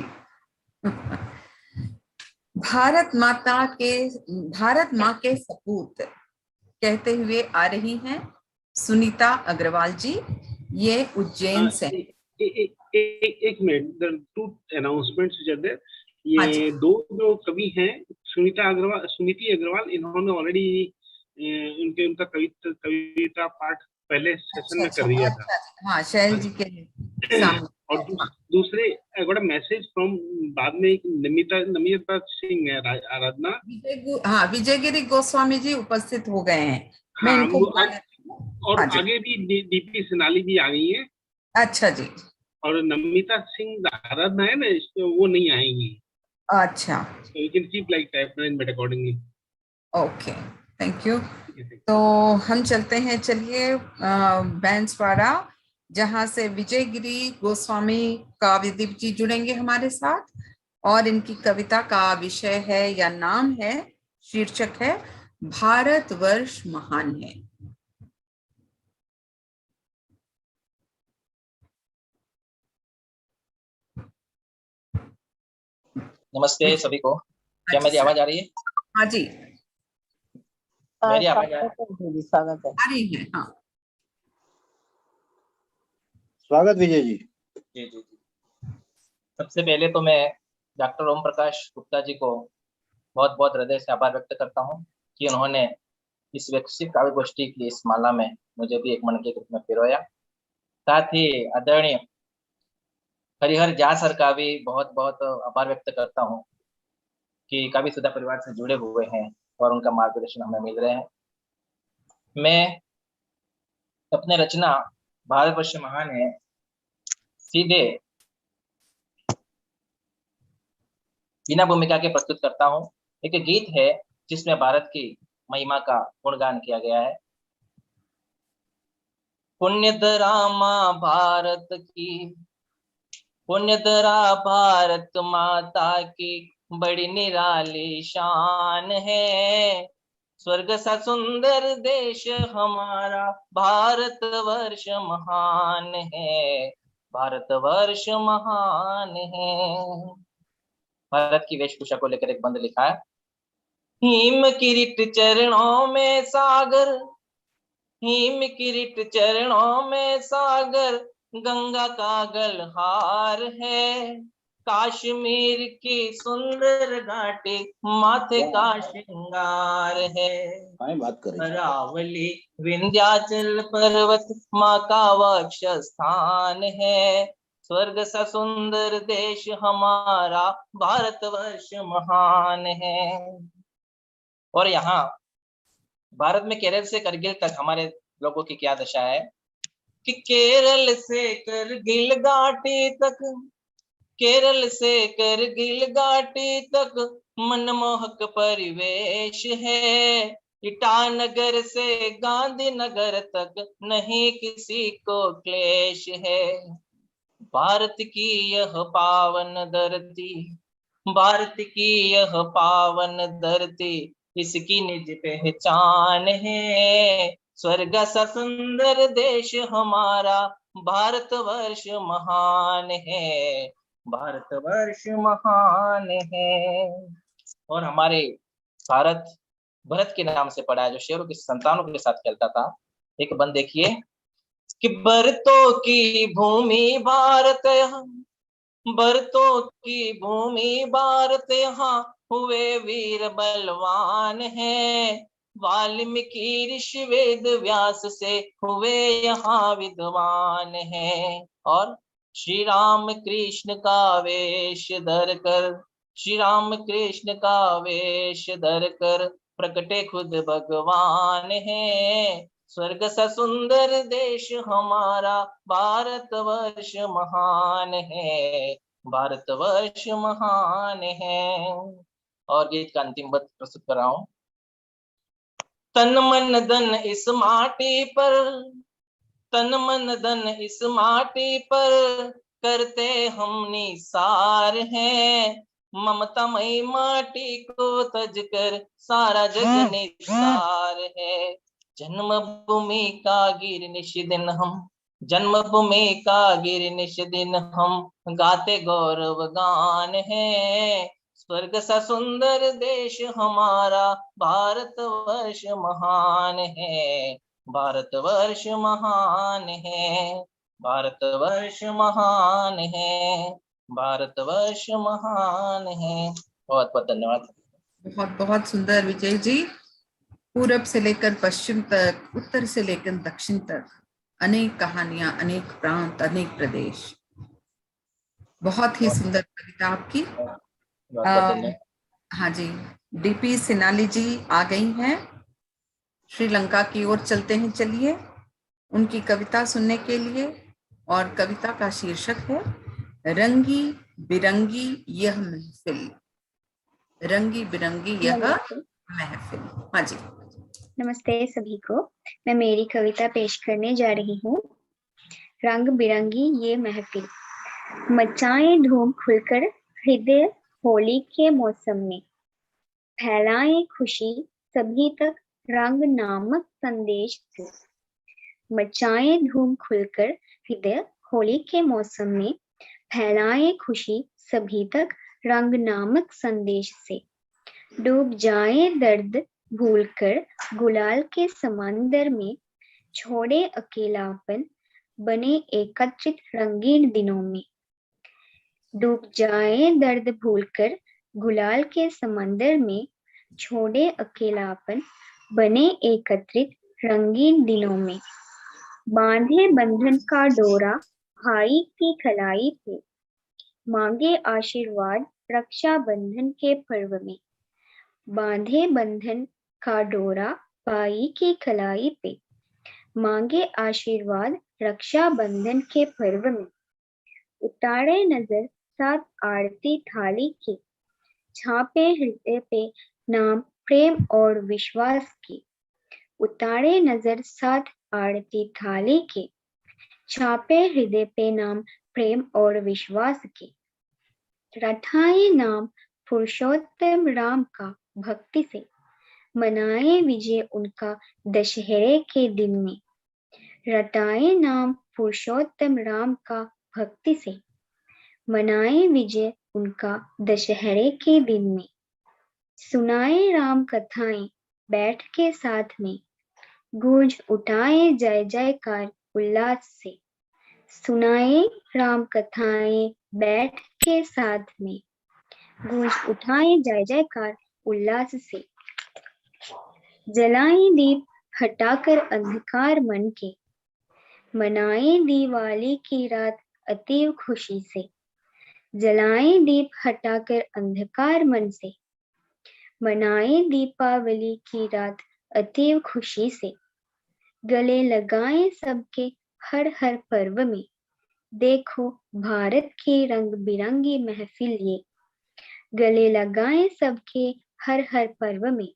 भारत माँ के सपूत कहते हुए आ रही हैं सुनीता अग्रवाल जी, ये उज्जैन से। एक minute, 2 announcements which are there। हाँ जी। ये 2 जो कवि हैं, सुनीति अग्रवाल, इन्होंने ऑलरेडी उनका कविता पाठ पहले सेशन में कर दिया था। हाँ, शैल जी के सामने। और दूसरे I got a message from, बाद में एक नमिता सिंह है, आराधना। हाँ, विजयगिरी गोस्वामी जी उपस्थित हो गए हैं। मैं हाँ, इनको और हाँ जी। आगे भी डीपी सिनाली भी आ गई है। अच्छा जी। और नमिता सिंह आराधना है ना, वो नहीं आएंगी। अच्छा, So you can keep like type accordingly. Okay, thank you. तो हम चलते हैं, चलिए बैंसवाड़ा, जहां से विजयगिरी गोस्वामी काव्यदीप जी जुड़ेंगे हमारे साथ। और इनकी कविता का विषय है या नाम है, शीर्षक है भारतवर्ष महान है। नमस्ते सभी को। क्या मेरी आवाज आ रही है? हाँ जी, मेरी आवाज आ रही है। हाँ, स्वागत विजय जी। जी जी जी। सबसे पहले तो मैं डॉक्टर ओम प्रकाश गुप्ता जी को बहुत बहुत हृदय से आभार व्यक्त करता हूँ कि उन्होंने इस वैश्विक काव्य गोष्ठी की इस माला में मुझे भी एक मन के रूप में पिरोया। साथ ही आदरणीय हरिहर झा सर का भी बहुत बहुत आभार व्यक्त करता हूँ कि काव्य सुधा परिवार से जुड़े हुए हैं और उनका मार्गदर्शन हमें मिल रहे हैं। मैं अपने रचना भारतवर्ष महान है सीधे बिना भूमिका के प्रस्तुत करता हूँ। एक गीत है जिसमें भारत की महिमा का गुणगान किया गया है। पुण्य रामा भारत की पुण्यधरा भारत माता की बड़ी निराली शान है। स्वर्ग सा सुंदर देश हमारा भारत वर्ष महान है, भारत वर्ष महान है। भारत की वेशभूषा को लेकर एक बंद लिखा है। हिम किरीट चरणों में सागर, हिम किरीट चरणों में सागर, गंगा का गलहार है। कश्मीर की सुंदर घाटी माथे का श्रृंगार है। बात करें। अरावली विंध्याचल पर्वत माँ का वक्ष स्थान है। स्वर्ग सा सुंदर देश हमारा भारतवर्ष महान है। और यहाँ भारत में केरल से करगिल तक हमारे लोगों की क्या दशा है कि केरल से करगिल घाटी तक, केरल से करगिल घाटी तक मनमोहक परिवेश है। ईटानगर से गांधीनगर तक नहीं किसी को क्लेश है। भारत की यह पावन धरती, भारत की यह पावन धरती, इसकी निज पहचान है। स्वर्ग सा सुंदर देश हमारा भारतवर्ष महान है, भारतवर्ष महान है। और हमारे भारत भरत के नाम से पड़ा है, जो शेरों की संतानों के साथ खेलता था। एक बंद देखिए कि भरतों की भूमि भारत यहाँ, भरतों की भूमि भारत यहाँ, हुए वीर बलवान है। वाल्मीकि ऋषि वेद व्यास से हुए यहाँ विद्वान है। और श्री राम कृष्ण का वेश धर कर, श्री राम कृष्ण का वेश धर कर प्रकटे खुद भगवान है। स्वर्ग सा सुंदर देश हमारा भारतवर्ष महान है, भारतवर्ष महान है। और गीत का अंतिम बद प्रस्तुत कर रहा हूं। तन मन धन इस माटी पर, तन मन धन इस माटी पर करते हम निसार हैं। ममतामयी माटी को तज कर सारा जग निसार है। जन्मभूमि का गिर निश दिन हम, जन्मभूमि का गिर निश दिन हम गाते गौरव गान है। स्वर्ग सा सुंदर देश हमारा भारतवर्ष महान है, भारतवर्ष महान है, भारतवर्ष महान है, भारतवर्ष महान है। बहुत बहुत धन्यवाद। बहुत बहुत सुंदर विजय जी। पूरब से लेकर पश्चिम तक, उत्तर से लेकर दक्षिण तक अनेक कहानियां, अनेक प्रांत, अनेक प्रदेश। बहुत ही सुंदर कविता आपकी। हाँ जी, डीपी सिनाली जी आ गई हैं, श्रीलंका की ओर चलते हैं। चलिए उनकी कविता सुनने के लिए। और कविता का शीर्षक है रंगी बिरंगी यह महफिल, रंगी बिरंगी यह महफिल। हाँ जी, नमस्ते सभी को। मैं मेरी कविता पेश करने जा रही हूँ। रंग बिरंगी ये महफिल। मचाएं धूम खुलकर हृदय होली के मौसम में, फैलाएं खुशी सभी तक रंग नामक संदेश से। मचाएं धूम खुलकर हृदय होली के मौसम में, फैलाएं खुशी सभी तक रंग नामक संदेश से। डूब जाए दर्द भूलकर गुलाल के समंदर में, छोड़े अकेलापन बने एकत्रित रंगीन दिनों में। डूब जाए दर्द भूलकर गुलाल के समंदर में, छोड़े अकेलापन बने एकत्रित रंगीन दिनों में। बांधे बंधन का डोरा भाई की कलाई पे, मांगे आशीर्वाद रक्षा बंधन के पर्व में। बांधे बंधन का डोरा भाई की कलाई पे, मांगे आशीर्वाद रक्षा बंधन के पर्व में। उतारे नजर साथ आरती थाली के, छापे हृदय पे नाम प्रेम और विश्वास की। उतारे नजर साथ आरती थाली के, छापे हृदय पे नाम प्रेम और विश्वास के। रटाए नाम पुरुषोत्तम राम का भक्ति से, मनाए विजय उनका दशहरे के दिन में। रटाए नाम पुरुषोत्तम राम का भक्ति से, मनाए विजय उनका दशहरे के दिन में। सुनाए राम कथाएं बैठ के साथ में, गूंज उठाए जय जयकार उल्लास से। सुनाए राम कथाएं बैठ के साथ में, गूंज उठाए जय जयकार उल्लास से। जलाए दीप हटाकर अंधकार मन के, मनाए दिवाली की रात अतीव खुशी से। जलाए दीप हटाकर अंधकार मन से, मनाए दीपावली की रात अतीव खुशी से। गले लगाए सबके हर हर पर्व में, देखो भारत की रंग बिरंगी महफिल ये। गले लगाए सबके हर हर पर्व में,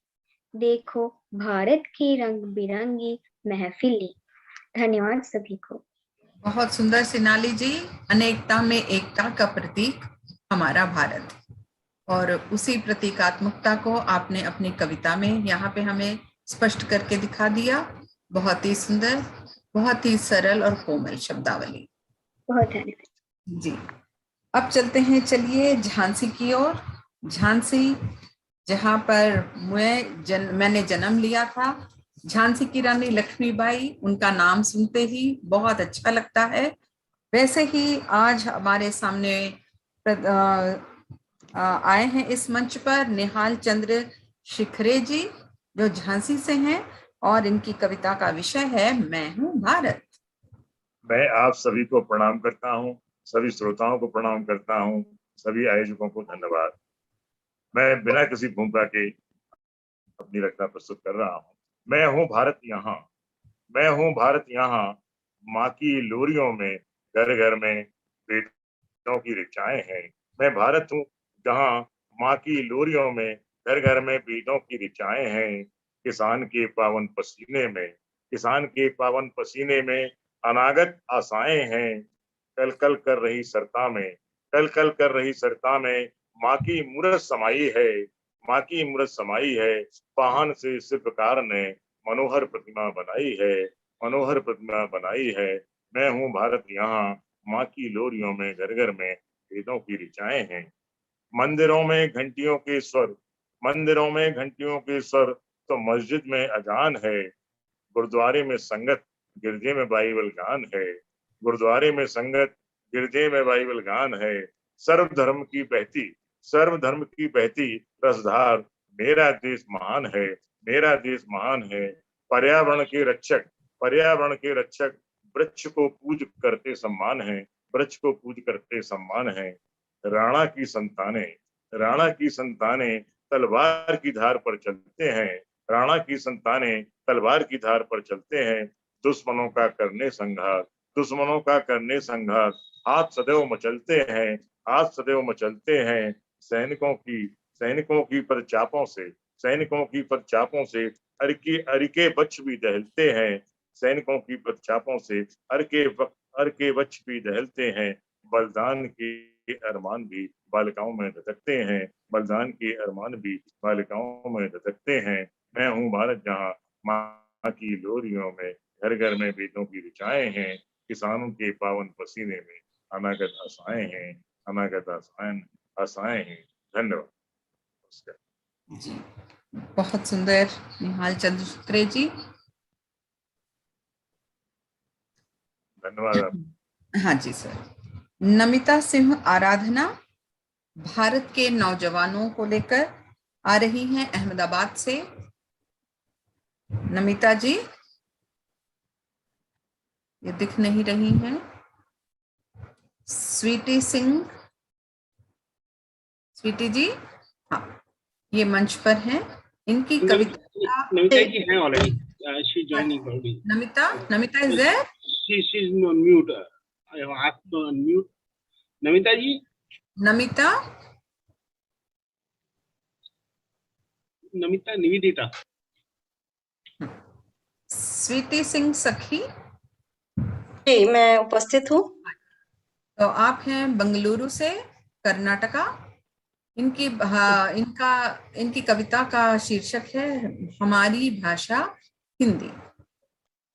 देखो भारत की रंग बिरंगी महफिल ये। धन्यवाद सभी को। बहुत सुंदर सिनाली जी। अनेकता में एकता का प्रतीक हमारा भारत, और उसी प्रतीकात्मकता को आपने अपनी कविता में यहाँ पे हमें स्पष्ट करके दिखा दिया। बहुत ही सुंदर, बहुत ही सरल और कोमल शब्दावली। बहुत धन्यवाद जी। अब चलते हैं, चलिए झांसी की ओर। झांसी, जहाँ पर मैंने जन्म लिया था। झांसी की रानी लक्ष्मीबाई, उनका नाम सुनते ही बहुत अच्छा लगता है। वैसे ही आज हमारे सामने आए हैं इस मंच पर निहाल चंद्र शिखरे जी, जो झांसी से हैं, और इनकी कविता का विषय है मैं हूँ भारत। मैं आप सभी को प्रणाम करता हूँ, सभी श्रोताओं को प्रणाम करता हूँ, सभी आयोजकों को धन्यवाद। मैं बिना किसी भूमिका के अपनी रचना प्रस्तुत कर रहा हूँ। मैं हूँ भारत यहाँ, मैं हूँ भारत यहाँ, माँ की लोरियों में घर घर में बेटों की ऋचाएं हैं। मैं भारत हूँ जहाँ माँ की लोरियों में घर घर में बेटों की ऋचाएं हैं। किसान के पावन पसीने में, किसान के पावन पसीने में अनागत आशाएं हैं। कल कल कर रही सरता में, कल कल कर रही सरता में माँ की मूरत समाई है, माँ की मूरत समाई है। पाहन से शिल्पकार ने मनोहर प्रतिमा बनाई है, मनोहर प्रतिमा बनाई है। मैं हूँ भारत यहाँ, माँ की लोरियों में घर घर में वेदों की ऋचाएं हैं। मंदिरों में घंटियों के स्वर, मंदिरों में घंटियों के स्वर तो मस्जिद में अजान है। गुरुद्वारे में संगत, गिरजे में बाइबल गान है। गुरुद्वारे में संगत, गिरजे में बाइबल गान है। सर्वधर्म की बहती, सर्वधर्म की बहती रसधार मेरा देश महान है, मेरा देश महान है। पर्यावरण के रक्षक, पर्यावरण के रक्षक वृक्ष को पूज करते सम्मान है, वृक्ष को पूज करते सम्मान है। राणा की संताने, राणा की संताने तलवार की धार पर चलते हैं, राणा की संताने तलवार की धार पर चलते हैं। दुश्मनों का करने संघात, दुश्मनों का करने संघात हाथ सदैव मचलते हैं, हाथ सदैव मचलते हैं। सैनिकों की परचापों से, सैनिकों की परचापों से अरके वृक्ष भी दहलते हैं। सैनिकों की परचापों से अरके वृक्ष भी दहलते हैं। बलिदान के अरमान भी बालिकाओं में धधकते हैं, बलिदान के अरमान भी बालिकाओं में धधकते हैं। मैं हूँ भारत जहाँ माँ की लोरियों में घर घर में बेटों की ऋचाएं हैं। किसानों के पावन पसीने में अनागत आशाएं हैं, अनागत आशाएं हैं। धन्यवाद। जी, बहुत सुंदर निहाल चंद्र शिखरे जी, धन्यवाद। हाँ जी सर। नमिता सिंह आराधना भारत के नौजवानों को लेकर आ रही हैं अहमदाबाद से। नमिता जी ये दिख नहीं रही हैं। स्वीटी सिंह, स्वीटी जी, हाँ ये मंच पर हैं। इनकी कविता नमिता जी हैं already, she joining already. Namita is there? She is on mute, I have asked to unmute. Namita ji, Namita, Namita Nivedita. Sweety Singh Sakhi ji मैं उपस्थित हूँ। तो आप हैं बेंगलुरु से, कर्नाटका। इनकी कविता का शीर्षक है हमारी भाषा हिंदी।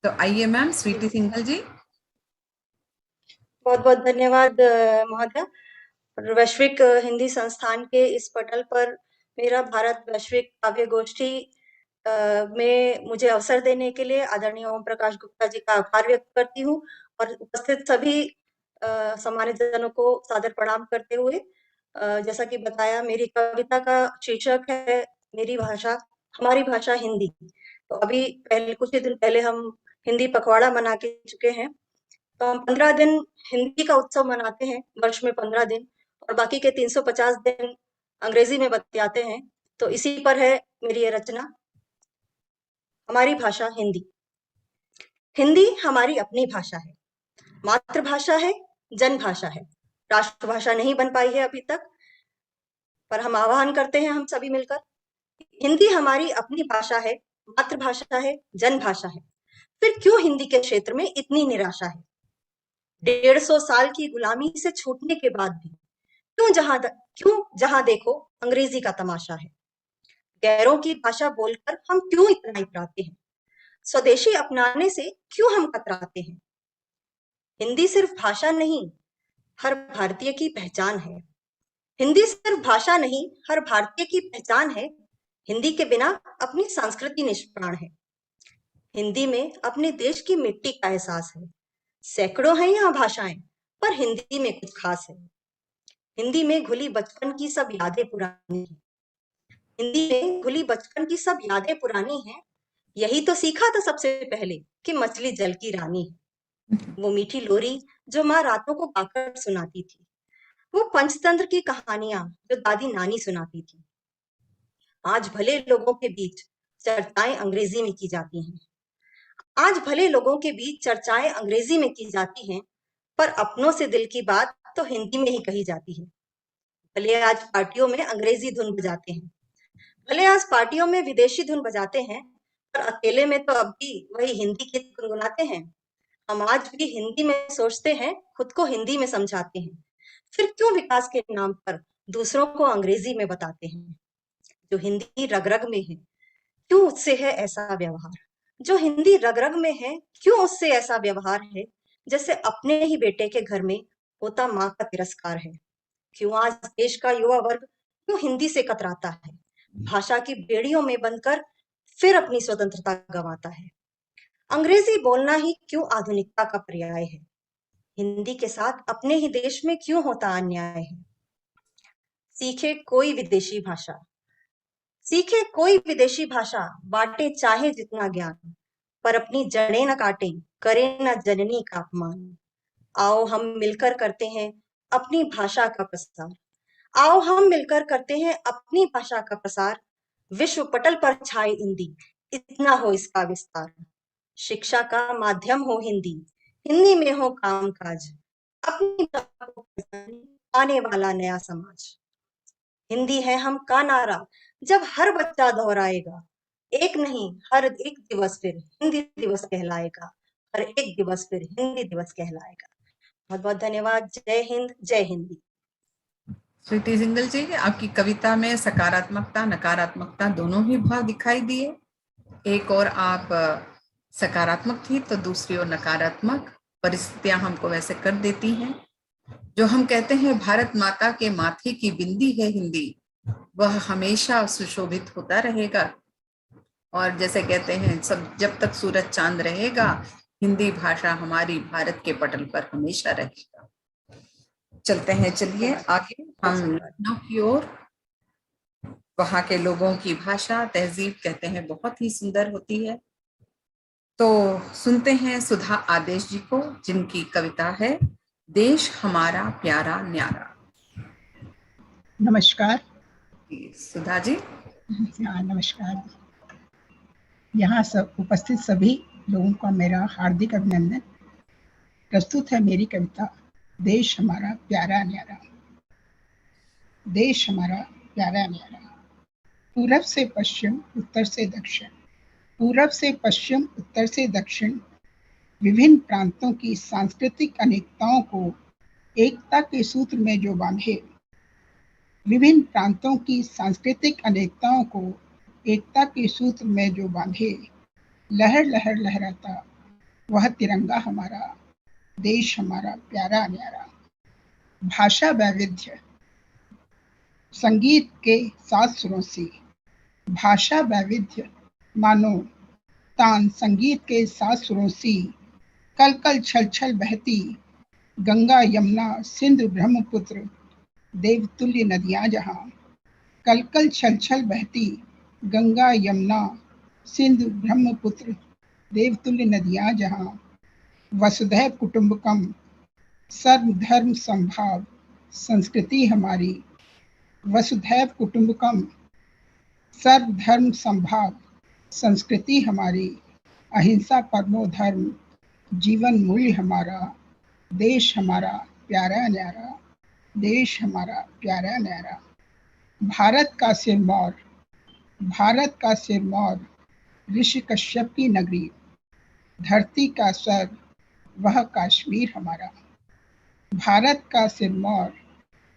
तो आइए मैम, स्वीटी सिंघल जी। बहुत बहुत धन्यवाद महोदय। वैश्विक हिंदी संस्थान के इस पटल पर मेरा भारत वैश्विक काव्य गोष्ठी में मुझे अवसर देने के लिए आदरणीय ओम प्रकाश गुप्ता जी का आभार व्यक्त करती हूँ और उपस्थित सभी सम्मानित जनों को सादर प्रणाम करते हुए, जैसा कि बताया, मेरी कविता का शीर्षक है मेरी भाषा हमारी भाषा हिंदी। तो अभी कुछ ही दिन पहले हम हिंदी पखवाड़ा मना के चुके हैं। तो हम 15 दिन हिंदी का उत्सव मनाते हैं, वर्ष में 15 दिन, और बाकी के 350 दिन अंग्रेजी में बतियाते हैं। तो इसी पर है मेरी ये रचना, हमारी भाषा हिंदी। हिंदी हमारी अपनी भाषा है, मातृभाषा है, जन भाषा है, राष्ट्रभाषा नहीं बन पाई है अभी तक, पर हम आह्वान करते हैं हम सभी मिलकर, हिंदी हमारी अपनी भाषा है, मातृभाषा है, जन भाषा है। फिर क्यों हिंदी के क्षेत्र में इतनी निराशा है? 150 साल की गुलामी से छूटने के बाद भी क्यों जहां देखो अंग्रेजी का तमाशा है? गैरों की भाषा बोलकर हम क्यों इतना इतराते हैं? स्वदेशी अपनाने से क्यों हम कतराते हैं? हिंदी सिर्फ भाषा नहीं, हर भारतीय की पहचान है। हिंदी सिर्फ भाषा नहीं, हर भारतीय की पहचान है। हिंदी के बिना अपनी संस्कृति निष्प्राण है। हिंदी में अपने देश की मिट्टी का एहसास है। सैकड़ों हैं यहाँ भाषाएं, पर हिंदी में कुछ खास है। हिंदी में घुली बचपन की सब यादें पुरानी हैं। हिंदी में घुली बचपन की सब यादें पुरानी हैं। यही तो सीखा था सबसे पहले कि मछली जल की रानी है। वो मीठी लोरी जो माँ रातों को गाकर सुनाती थी, वो पंचतंत्र की कहानियां जो दादी नानी सुनाती थी। आज भले लोगों के बीच चर्चाएं अंग्रेजी में की जाती हैं। आज भले लोगों के बीच चर्चाएं अंग्रेजी में की जाती हैं, पर अपनों से दिल की बात तो हिंदी में ही कही जाती है। भले आज पार्टियों में अंग्रेजी धुन बजाते हैं, भले आज पार्टियों में विदेशी धुन बजाते हैं, पर अकेले में तो अब भी वही हिंदी गीत गुनगुनाते हैं। हम आज भी हिंदी में सोचते हैं, खुद को हिंदी में समझाते हैं। फिर क्यों विकास के नाम पर दूसरों को अंग्रेजी में बताते हैं? जो हिंदी रग रग में है, क्यों उससे है ऐसा व्यवहार? जो हिंदी रग रग में है, क्यों उससे ऐसा व्यवहार है जैसे अपने ही बेटे के घर में होता माँ का तिरस्कार है? क्यों आज देश का युवा वर्ग क्यों हिंदी से कतराता है? भाषा की बेड़ियों में बंधकर फिर अपनी स्वतंत्रता गंवाता है। अंग्रेजी बोलना ही क्यों आधुनिकता का पर्याय है? हिंदी के साथ अपने ही देश में क्यों होता अन्याय है? सीखे कोई विदेशी भाषा, बांटे चाहे जितना ज्ञान, पर अपनी जड़ें न काटे, करे न जननी का अपमान। आओ हम मिलकर करते हैं अपनी भाषा का प्रसार। आओ हम मिलकर करते हैं अपनी भाषा का प्रसार। विश्व पटल पर छाए हिंदी, इतना हो इसका विस्तार। शिक्षा का माध्यम हो हिंदी, हिंदी में हो कामकाज, अपनी भाषा को आने वाला नया समाज। हिंदी है हम का नारा जब हर बच्चा दोहराएगा, एक नहीं हर एक दिवस फिर हिंदी दिवस कहलाएगा, हर एक दिवस फिर हिंदी दिवस कहलाएगा। बहुत बहुत धन्यवाद। जय हिंद, जय हिंदी। स्वीटी सिंघल जी, आपकी कविता में सकारात्मकता नकारात्मकता दोनों ही भाव दिखाई दिए। एक और आप सकारात्मक थी तो दूसरी ओर नकारात्मक। परिस्थितियां हमको वैसे कर देती हैं। जो हम कहते हैं भारत माता के माथे की बिंदी है हिंदी, वह हमेशा सुशोभित होता रहेगा। और जैसे कहते हैं सब, जब तक सूरज चांद रहेगा, हिंदी भाषा हमारी भारत के पटल पर हमेशा रहेगा। चलते हैं, चलिए आगे हम लखनऊ की ओर। वहां के लोगों की भाषा तहजीब कहते हैं बहुत ही सुंदर होती है। तो सुनते हैं सुधा आदेश जी को, जिनकी कविता है देश हमारा प्यारा न्यारा। नमस्कार सुधा जी। नमस्कार। यहाँ सब उपस्थित सभी लोगों का मेरा हार्दिक अभिनंदन। प्रस्तुत है मेरी कविता देश हमारा प्यारा न्यारा। देश हमारा प्यारा न्यारा, पूरब से पश्चिम उत्तर से दक्षिण, पूरब से पश्चिम उत्तर से दक्षिण, विभिन्न प्रांतों की सांस्कृतिक अनेकताओं को एकता के सूत्र में जो बांधे, विभिन्न प्रांतों की सांस्कृतिक अनेकताओं को एकता के सूत्र में जो बांधे, लहर लहर लहराता वह तिरंगा हमारा, देश हमारा प्यारा न्यारा। भाषा वैविध्य संगीत के 7 सुरों से, भाषा वैविध्य मानो तान संगीत के 7 सुरों से, कल कल छल छल बहती गंगा यमुना सिंधु ब्रह्मपुत्र देवतुल्य नदियां जहां, कल कल छल छल बहती गंगा यमुना सिंधु ब्रह्मपुत्र देवतुल्य नदियां जहां, वसुधैव कुटुंबकम सर्वधर्म संभाव संस्कृति हमारी, वसुधैव कुटुंबकम सर्वधर्म संभाव संस्कृति हमारी, अहिंसा परमो धर्म जीवन मूल्य हमारा, देश हमारा प्यारा न्यारा, देश हमारा प्यारा न्यारा। भारत का सिरमौर, भारत का सिरमौर ऋषि कश्यप की नगरी, धरती का स्वर्ग वह कश्मीर हमारा। भारत का सिरमौर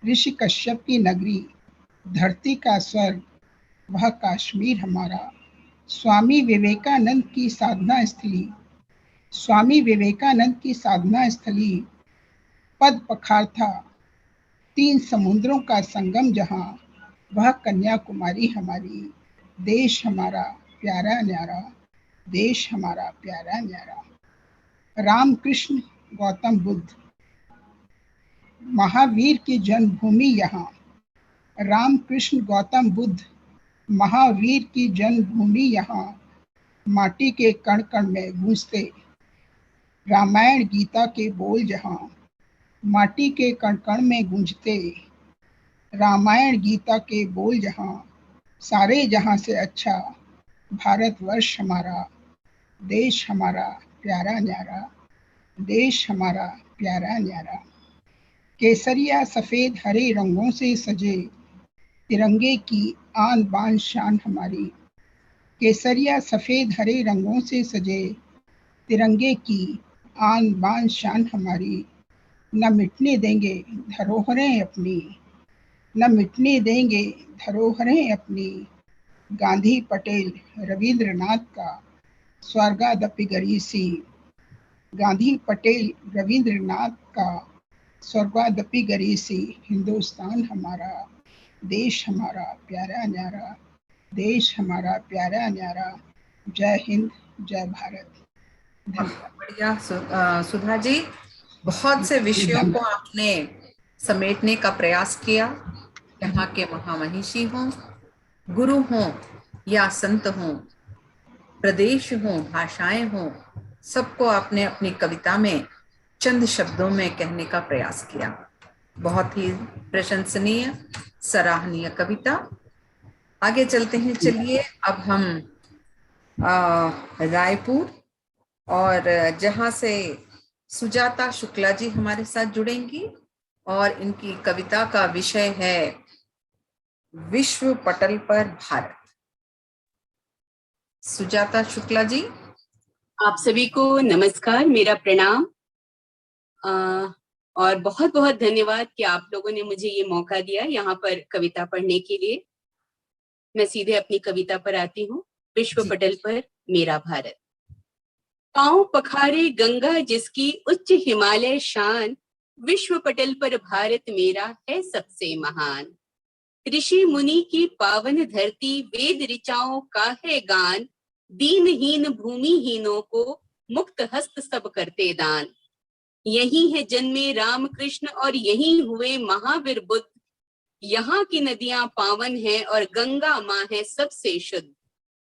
ऋषि कश्यप की नगरी, धरती का स्वर्ग वह कश्मीर हमारा। स्वामी विवेकानंद की साधना स्थली, स्वामी विवेकानंद की साधना स्थली, पद पखार था 3 समुद्रों का संगम जहां, वह कन्याकुमारी हमारी, देश हमारा प्यारा न्यारा, देश हमारा प्यारा न्यारा। रामकृष्ण गौतम बुद्ध महावीर की जन्मभूमि यहाँ, रामकृष्ण गौतम बुद्ध महावीर की जन्मभूमि यहाँ, माटी के कण कण में गूंजते रामायण गीता के बोल जहाँ, माटी के कण कण में गूंजते रामायण गीता के बोल जहाँ, सारे जहां से अच्छा भारतवर्ष हमारा, देश हमारा प्यारा न्यारा, देश हमारा प्यारा न्यारा। केसरिया सफेद हरे रंगों से सजे तिरंगे की आन बान शान हमारी, केसरिया सफेद हरे रंगों से सजे तिरंगे की आन बान शान हमारी। न मिटने देंगे धरोहरें अपनी, न मिटने देंगे धरोहरें अपनी, गांधी पटेल रविंद्रनाथ का स्वर्गादपि गरीयसी, गांधी पटेल रविंद्रनाथ का स्वर्गादपि गरीयसी। हिंदुस्तान हमारा, देश हमारा प्यारा न्यारा, देश हमारा प्यारा न्यारा। जय हिंद, जय भारत। बढ़िया सुधा जी, बहुत से विषयों को आपने समेटने का प्रयास किया। यहाँ के महामहिषी हों, गुरु हों या संत हों, प्रदेश हों, भाषाएं हों, सबको आपने अपनी कविता में चंद शब्दों में कहने का प्रयास किया। बहुत ही प्रशंसनीय, सराहनीय कविता। आगे चलते हैं। चलिए अब हम रायपुर और जहां से सुजाता शुक्ला जी हमारे साथ जुड़ेंगी और इनकी कविता का विषय है विश्व पटल पर भारत। सुजाता शुक्ला जी। आप सभी को नमस्कार, मेरा प्रणाम और बहुत बहुत धन्यवाद कि आप लोगों ने मुझे ये मौका दिया यहाँ पर कविता पढ़ने के लिए। मैं सीधे अपनी कविता पर आती हूँ। विश्व पटल पर मेरा भारत। पांव पखारे गंगा जिसकी उच्च हिमालय शान, विश्व पटल पर भारत मेरा है सबसे महान। ऋषि मुनि की पावन धरती, वेद ऋचाओं का है गान, दीनहीन भूमिहीनों को मुक्त हस्त सब करते दान। यही है जन्मे रामकृष्ण और यही हुए महावीर बुद्ध, यहाँ की नदियां पावन हैं और गंगा माँ है सबसे शुद्ध।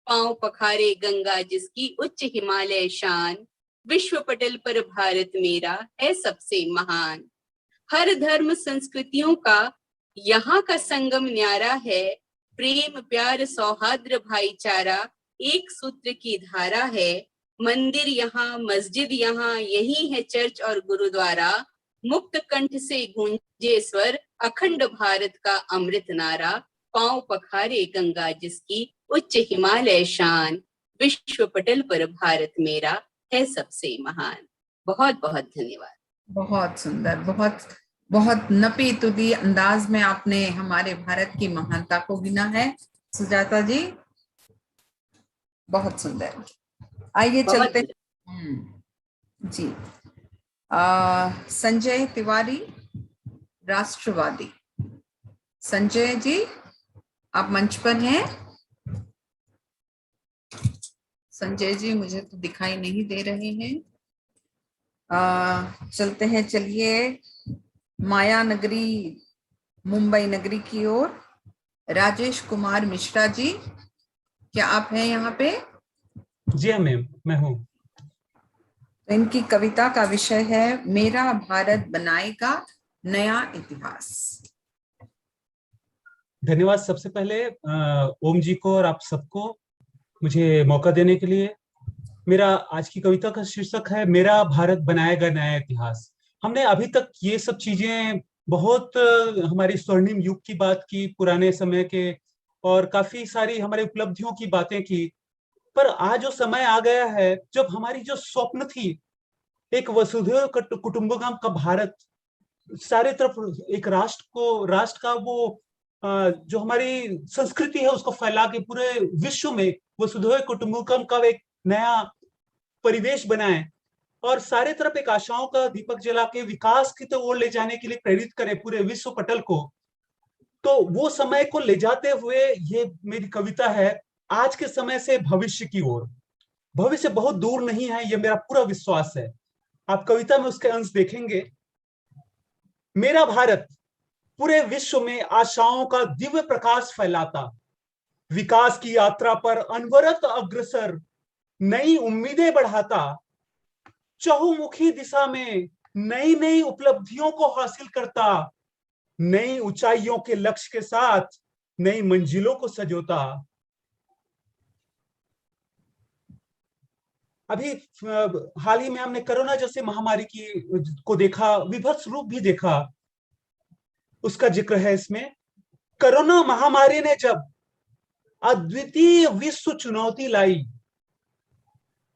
पांव पखारे गंगा जिसकी उच्च हिमालय शान, विश्व पटल पर भारत मेरा है सबसे महान। हर धर्म संस्कृतियों का यहाँ का संगम न्यारा है, प्रेम प्यार सौहार्द भाईचारा एक सूत्र की धारा है। मंदिर यहाँ मस्जिद यहाँ, यही है चर्च और गुरुद्वारा, मुक्त कंठ से गूंजे स्वर अखंड भारत का अमृत नारा। पांव पखारे गंगा जिसकी उच्च हिमालय शान, विश्व पटल पर भारत मेरा है सबसे महान। बहुत बहुत धन्यवाद। बहुत सुंदर, बहुत बहुत नपी तुदी अंदाज में आपने हमारे भारत की महानता को गिना है सुजाता जी, बहुत सुंदर। आइए चलते जी। संजय तिवारी, राष्ट्रवादी। संजय जी आप मंच पर हैं। संजय जी मुझे तो दिखाई नहीं दे रहे हैं। चलते हैं, चलिए माया नगरी, मुंबई नगरी की ओर। राजेश कुमार मिश्रा जी, क्या आप हैं यहाँ पे? जी हाँ मैम, मैं हूँ। तो इनकी कविता का विषय है मेरा भारत बनाएगा नया इतिहास। धन्यवाद सबसे पहले ओम जी को और आप सबको मुझे मौका देने के लिए। मेरा आज की कविता का शीर्षक है मेरा भारत बनाएगा नया इतिहास। हमने अभी तक ये सब चीजें बहुत हमारी स्वर्णिम युग की बात की, पुराने समय के, और काफी सारी हमारी उपलब्धियों की बातें की। पर आज जो समय आ गया है जब हमारी जो स्वप्न थी एक वसुधैव कुटुंबकम का भारत, सारे तरफ एक राष्ट्र का वो जो हमारी संस्कृति है उसको फैला के पूरे विश्व में वसुधैव कुटुंबकम का एक नया परिवेश बनाए और सारे तरफ एक आशाओं का दीपक जला के विकास की ओर ले जाने के लिए प्रेरित करें पूरे विश्व पटल को। तो वो समय को ले जाते हुए ये मेरी कविता है आज के समय से भविष्य की ओर। भविष्य बहुत दूर नहीं है, ये मेरा पूरा विश्वास है। आप कविता में उसके अंश देखेंगे। मेरा भारत पूरे विश्व में आशाओं का दिव्य प्रकाश फैलाता, विकास की यात्रा पर अनवरत अग्रसर नई उम्मीदें बढ़ाता, चहुमुखी दिशा में नई नई उपलब्धियों को हासिल करता, नई ऊंचाइयों के लक्ष्य के साथ नई मंजिलों को सजोता। अभी हाल ही में हमने कोरोना जैसे महामारी को देखा, विभत्स रूप भी देखा, उसका जिक्र है इसमें। कोरोना महामारी ने जब अद्वितीय विश्व चुनौती लाई,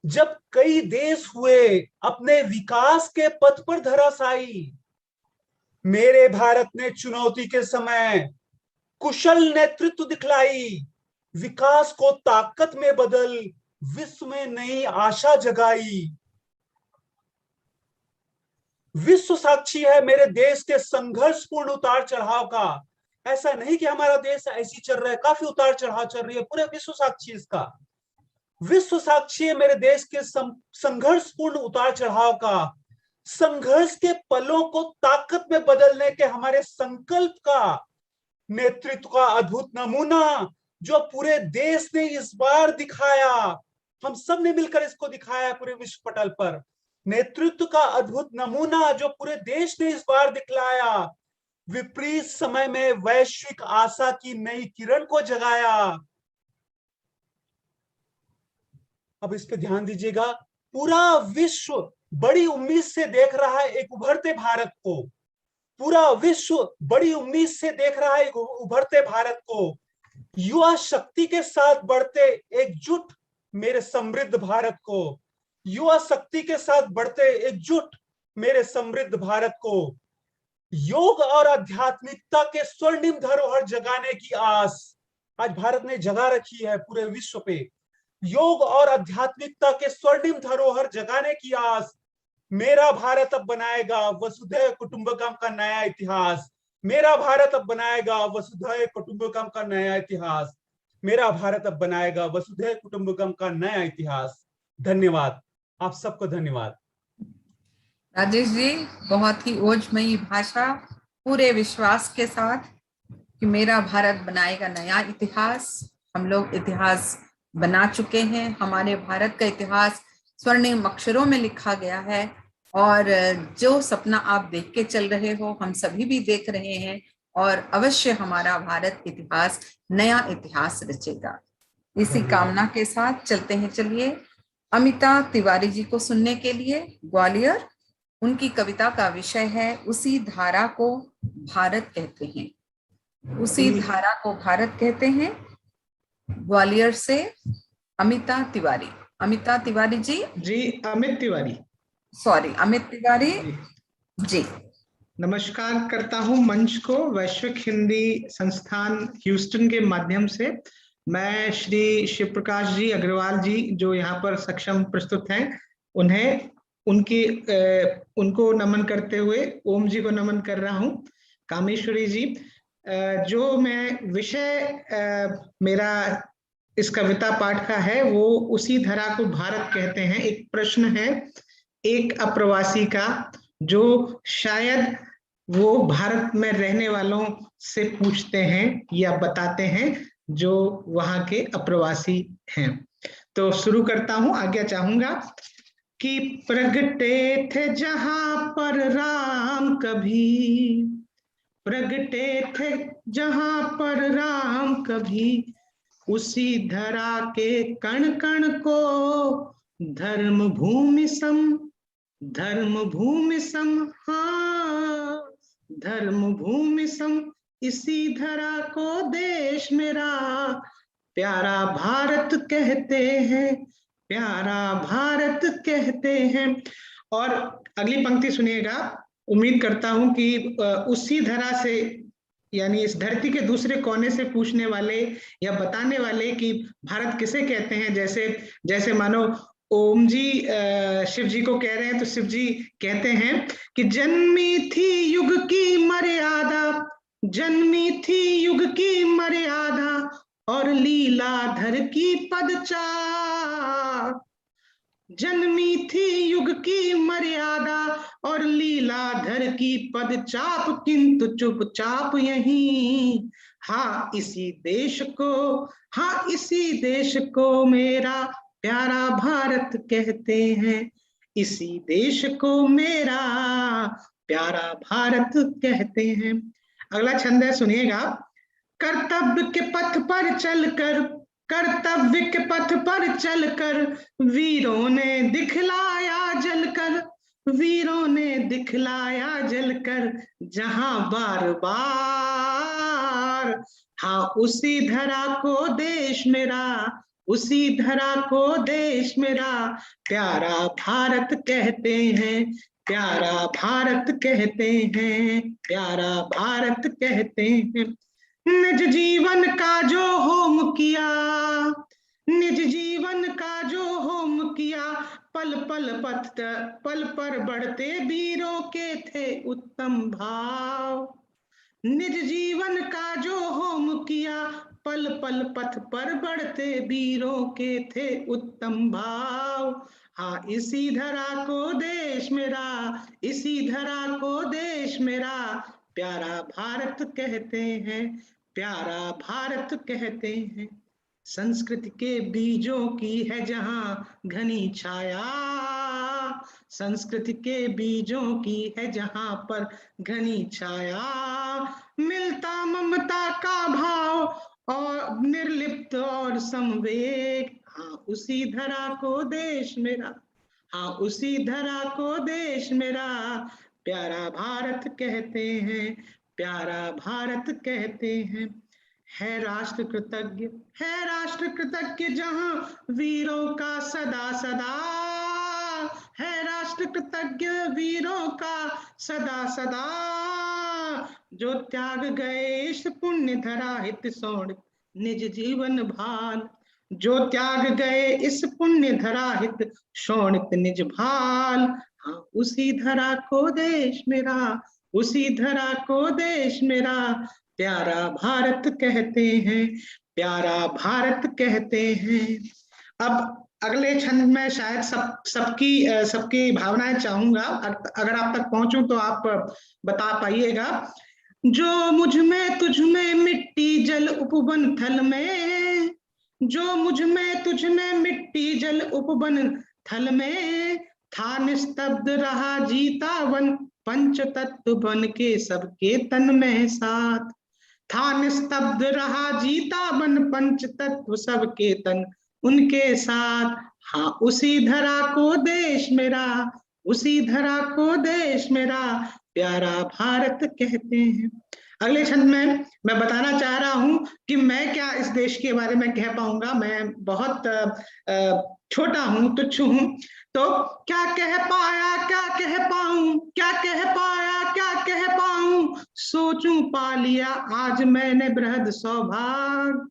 जब कई देश हुए अपने विकास के पथ पर धराशायी, मेरे भारत ने चुनौती के समय कुशल नेतृत्व दिखलाई, विकास को ताकत में बदल विश्व में नई आशा जगाई। विश्व साक्षी है मेरे देश के संघर्षपूर्ण उतार चढ़ाव का। ऐसा नहीं कि हमारा देश ऐसी चल रहा है, काफी उतार चढ़ाव चल रही है, पूरे विश्व साक्षी इसका। विश्व साक्षी है मेरे देश के संघर्षपूर्ण उतार चढ़ाव का, संघर्ष के पलों को ताकत में बदलने के हमारे संकल्प का, नेतृत्व का अद्भुत नमूना जो पूरे देश ने इस बार दिखाया। हम सब ने मिलकर इसको दिखाया पूरे विश्व पटल पर। नेतृत्व का अद्भुत नमूना जो पूरे देश ने इस बार दिखलाया, विपरीत समय में वैश्विक आशा की नई किरण को जगाया। अब इस पे ध्यान दीजिएगा। पूरा विश्व बड़ी उम्मीद से देख रहा है एक उभरते भारत को। पूरा विश्व बड़ी उम्मीद से देख रहा है एक उभरते भारत को। युवा शक्ति के साथ बढ़ते एकजुट मेरे समृद्ध भारत को। युवा शक्ति के साथ बढ़ते एकजुट मेरे समृद्ध भारत को। योग और आध्यात्मिकता के स्वर्णिम धरोहर जगाने की आस आज भारत ने जगा रखी है पूरे विश्व पे। योग और आध्यात्मिकता के स्वर्णिम धरोहर जगाने की आस। मेरा भारत अब बनाएगा वसुधैव कुटुंबकम का नया इतिहास। मेरा भारत अब बनाएगा वसुधैव कुटुंबकम का नया इतिहास। मेरा भारत अब बनाएगा वसुधैव कुटुंबकम का नया इतिहास। धन्यवाद, आप सबको धन्यवाद। राजेश जी, बहुत ही ओजमयी भाषा, पूरे विश्वास के साथ कि मेरा भारत बनाएगा नया इतिहास। हम लोग इतिहास बना चुके हैं, हमारे भारत का इतिहास स्वर्णिम अक्षरों में लिखा गया है और जो सपना आप देख के चल रहे हो हम सभी भी देख रहे हैं और अवश्य हमारा भारत इतिहास नया इतिहास रचेगा। इसी कामना के साथ चलते हैं। चलिए अमिता तिवारी जी को सुनने के लिए ग्वालियर। उनकी कविता का विषय है उसी धारा को भारत कहते हैं। उसी धारा को भारत कहते हैं। ग्वालियर से अमिता तिवारी। अमिता तिवारी जी। जी, अमित तिवारी। सॉरी, अमित तिवारी जी। नमस्कार करता हूं मंच को वैश्विक हिंदी संस्थान ह्यूस्टन के माध्यम से। मैं श्री शिव प्रकाश जी अग्रवाल जी जो यहाँ पर सक्षम प्रस्तुत हैं, उनको नमन करते हुए ओम जी को नमन कर रहा हूं। कामेश्वरी जी, जो मैं विषय मेरा इस कविता पाठ का है वो उसी धरा को भारत कहते हैं। एक प्रश्न है एक अप्रवासी का जो शायद वो भारत में रहने वालों से पूछते हैं या बताते हैं जो वहां के अप्रवासी हैं। तो शुरू करता हूं, आज्ञा चाहूंगा कि प्रगटे थे जहां पर राम कभी, प्रगटे थे जहां पर राम कभी, उसी धरा के कण कण को धर्म भूमि सम, धर्म भूमि सम, हाँ धर्म भूमि सम, इसी धरा को देश मेरा प्यारा भारत कहते हैं, प्यारा भारत कहते हैं। और अगली पंक्ति सुनिएगा। उम्मीद करता हूं कि उसी धरा से यानी इस धरती के दूसरे कोने से पूछने वाले या बताने वाले कि भारत किसे कहते हैं, जैसे मानो ओम जी शिव जी को कह रहे हैं तो शिव जी कहते हैं कि जन्मी थी युग की मर्यादा, जन्मी थी युग की मर्यादा और लीलाधर की पदचाप, जन्मी थी युग की मर्यादा और लीलाधर की पदचाप, किंतु चुपचाप यहीं, हाँ इसी देश को, हाँ इसी देश को मेरा प्यारा भारत कहते हैं, इसी देश को मेरा प्यारा भारत कहते हैं। अगला छंद है, सुनिएगा। कर्तव्य के पथ पर चलकर, कर्तव्य के पथ पर चलकर वीरों ने दिखलाया जलकर, वीरों ने दिखलाया जलकर जहां बार बार, हाँ उसी धरा को देश मेरा, उसी धरा को देश मेरा प्यारा भारत कहते हैं, प्यारा भारत कहते हैं, प्यारा भारत कहते हैं। निज जीवन का जो होम किया, निज जीवन का जो होम किया, पल पल पथ पल पर बढ़ते वीरों के थे उत्तम भाव, निज जीवन का जो होम किया, पल पल पथ पर बढ़ते वीरों के थे उत्तम भाव, हाँ इसी धरा को देश मेरा, इसी धरा को देश मेरा प्यारा भारत कहते हैं, प्यारा भारत कहते हैं। संस्कृति के बीजों की है जहां घनी छाया, संस्कृति के बीजों की है जहां पर घनी छाया, मिलता ममता का भाव और निर्लिप्त और संवेग, हाँ उसी धरा को देश मेरा, हाँ उसी धरा को देश मेरा प्यारा भारत कहते हैं, प्यारा भारत कहते हैं। है राष्ट्र कृतज्ञ, है राष्ट्र कृतज्ञ जहां वीरों का सदा सदा, है राष्ट्र कृतज्ञ वीरों का सदा सदा, जो त्याग गए इस पुण्य धरा हित सोण निज जीवन भाल, जो त्याग गए इस पुण्य धरा हित शोणित निज भाल, हाँ उसी धरा को देश मेरा, उसी धरा को देश मेरा प्यारा भारत कहते हैं, प्यारा भारत कहते हैं। अब अगले छंद में शायद सबकी भावनाएं चाहूंगा, अगर आप तक पहुंचूं तो आप बता पाइएगा। जो मुझ में तुझ में मिट्टी जल उपवन थल में, जो मुझ में तुझ में मिट्टी जल उपवन थल में, था निस्तब्ध रहा जीता वन पंच तत्व बन के सबके तन में साथ, था निस्तब्ध रहा जीता बन पंच तत्व सबके तन उनके साथ, हाँ उसी धरा को देश मेरा, उसी धरा को देश मेरा प्यारा भारत कहते हैं। अगले छंद में मैं बताना चाह रहा हूं कि मैं क्या इस देश के बारे में कह पाऊंगा। मैं बहुत छोटा हूं, तुच्छ हूं, तो क्या कह पाया क्या कह पाऊं, क्या कह पाया क्या कह पाऊं, सोचूं पा लिया आज मैंने बृहद सौभाग्य,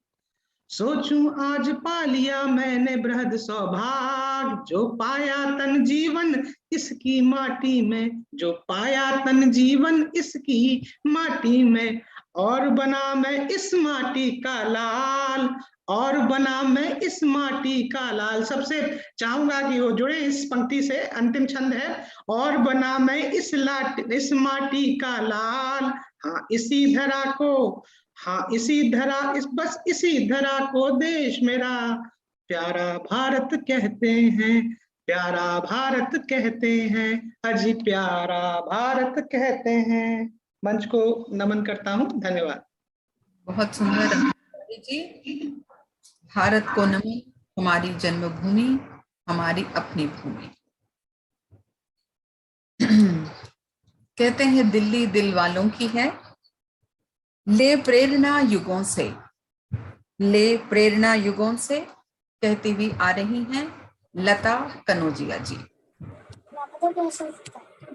सोचूं आज पा लिया मैंने बृहद सौभाग्य, जो पाया तन जीवन इसकी माटी में, जो पाया तन जीवन इसकी माटी में, और बना मैं इस माटी का लाल, और बना मैं इस माटी का लाल। सबसे चाहूंगा कि वो जुड़े इस पंक्ति से, अंतिम छंद है, और बना मैं इस माटी का लाल, हाँ इसी धरा को, हाँ इसी धरा, बस इसी धरा को देश मेरा प्यारा भारत कहते हैं, प्यारा भारत कहते हैं, अजी प्यारा भारत कहते हैं। मंच को नमन करता हूँ, धन्यवाद। बहुत सुंदर जी। भारत को नमन, हमारी जन्मभूमि, हमारी अपनी भूमि। कहते हैं दिल्ली दिल वालों की है, ले प्रेरणा युगों से, ले प्रेरणा युगों से, कहती हुई आ रही हैं लता कनौजिया जी।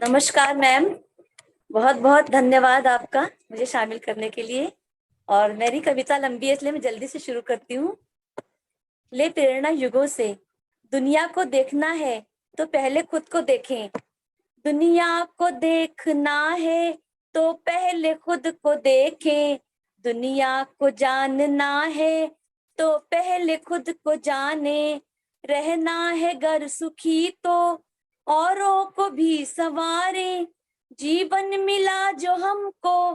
नमस्कार मैम, बहुत बहुत धन्यवाद आपका मुझे शामिल करने के लिए। और मेरी कविता लंबी है इसलिए मैं जल्दी से शुरू करती हूँ। ले प्रेरणा युगों से, दुनिया को देखना है तो पहले खुद को देखें, दुनिया को देखना है तो पहले खुद को देखें, दुनिया को जानना है तो पहले खुद को जाने, रहना है गर सुखी तो औरों को भी संवारे, जीवन मिला जो हमको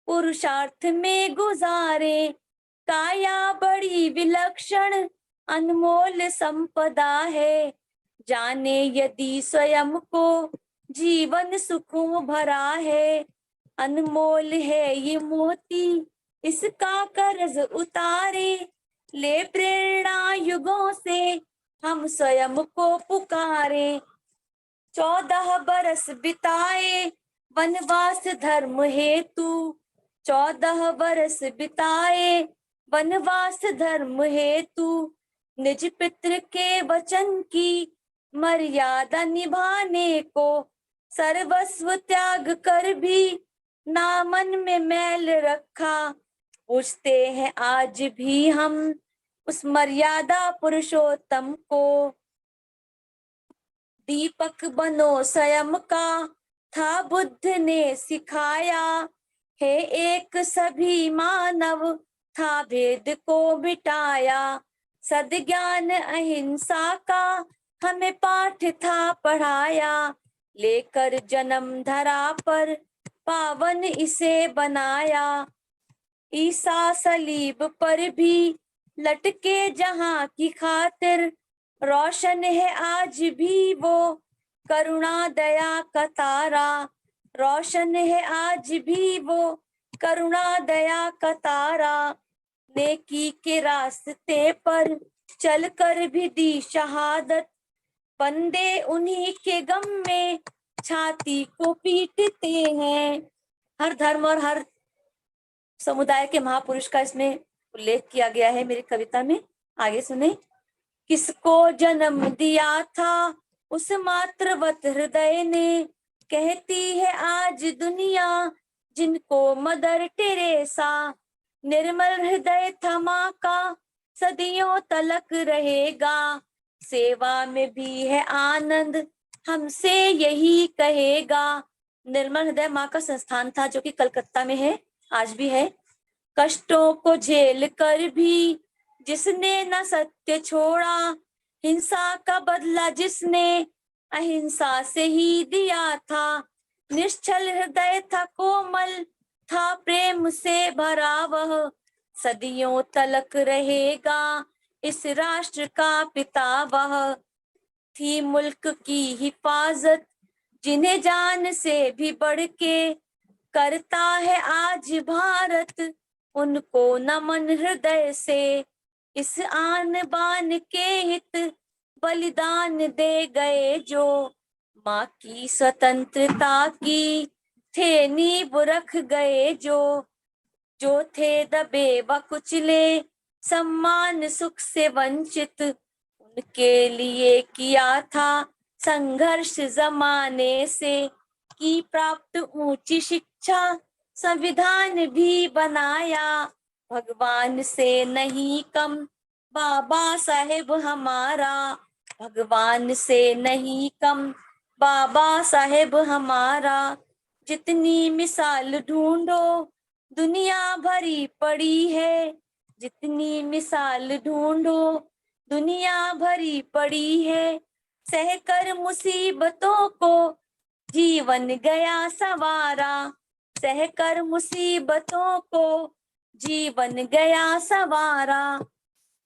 पुरुषार्थ में गुजारे, काया बड़ी विलक्षण अनमोल संपदा है, जाने यदि स्वयं को जीवन सुखों भरा है, अनमोल है ये मोती इसका कर्ज उतारे, ले प्रेरणा युगों से हम स्वयं को पुकारे, 14 बरस बिताए वनवास धर्म हेतु, 14 बरस बिताए वनवास धर्म हेतु, निज पितृ के वचन की मर्यादा निभाने को, सर्वस्व त्याग कर भी ना मन में मैल रखा, पूछते हैं आज भी हम उस मर्यादा पुरुषोत्तम को, दीपक बनो स्वयं का था बुद्ध ने सिखाया है, एक सभी मानव था भेद को मिटाया, सद्ज्ञान अहिंसा का हमें पाठ था पढ़ाया, लेकर जन्म धरा पर पावन इसे बनाया, ईसा सलीब पर भी लटके जहां की खातिर, रोशन है आज भी वो करुणा दया का तारा, रोशन है आज भी वो करुणा दया का तारा, नेकी के रास्ते पर चलकर भी दी शहादत, बंदे उन्हीं के गम में छाती को पीटते हैं। हर धर्म और हर समुदाय के महापुरुष का इसमें उल्लेख किया गया है मेरी कविता में। आगे सुने। किसको जन्म दिया था उस मातृवत हृदय ने, कहती है आज दुनिया जिनको मदर टेरेसा, निर्मल हृदय था माँ का सदियों तलक रहेगा, सेवा में भी है आनंद हमसे यही कहेगा। निर्मल हृदय माँ का संस्थान था जो कि कलकत्ता में है, आज भी है। कष्टों को झेल कर भी जिसने न सत्य छोड़ा, हिंसा का बदला जिसने अहिंसा से ही दिया था, निश्चल हृदय था कोमल था प्रेम से भरा वह, सदियों तलक रहेगा इस राष्ट्र का पिता वह। थी मुल्क की हिफाजत जिन्हें जान से भी बढ़ के करता है आज भारत, उनको नमन हृदय से। इस आन बान के हित बलिदान दे गए जो, माँ की स्वतंत्रता की थे नींव रख गए जो, जो थे दबे व कुचले सम्मान सुख से वंचित, के लिए किया था संघर्ष जमाने से, की प्राप्त ऊंची शिक्षा संविधान भी बनाया, भगवान से नहीं कम बाबा साहेब हमारा, भगवान से नहीं कम बाबा साहेब हमारा। जितनी मिसाल ढूंढो दुनिया भरी पड़ी है, जितनी मिसाल ढूंढो दुनिया भरी पड़ी है, सहकर मुसीबतों को जीवन गया सवारा, सहकर मुसीबतों को जीवन गया सवारा।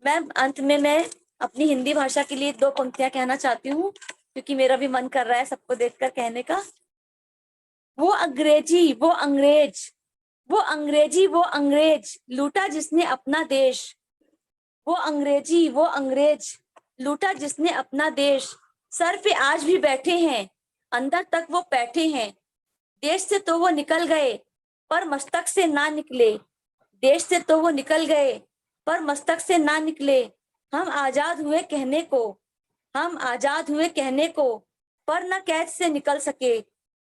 मैम अंत में मैं अपनी हिंदी भाषा के लिए 2 पंक्तियां कहना चाहती हूँ, क्योंकि मेरा भी मन कर रहा है सबको देखकर कहने का। वो अंग्रेजी वो अंग्रेज, वो अंग्रेजी वो अंग्रेज लूटा जिसने अपना देश, वो अंग्रेजी वो अंग्रेज लूटा जिसने अपना देश, सर पे आज भी बैठे हैं अंदर तक वो बैठे हैं, देश से तो वो निकल गए पर मस्तक से ना निकले, देश से तो वो निकल गए पर मस्तक से ना निकले। हम आजाद हुए कहने को, हम आजाद हुए कहने को, पर न कैद से निकल सके,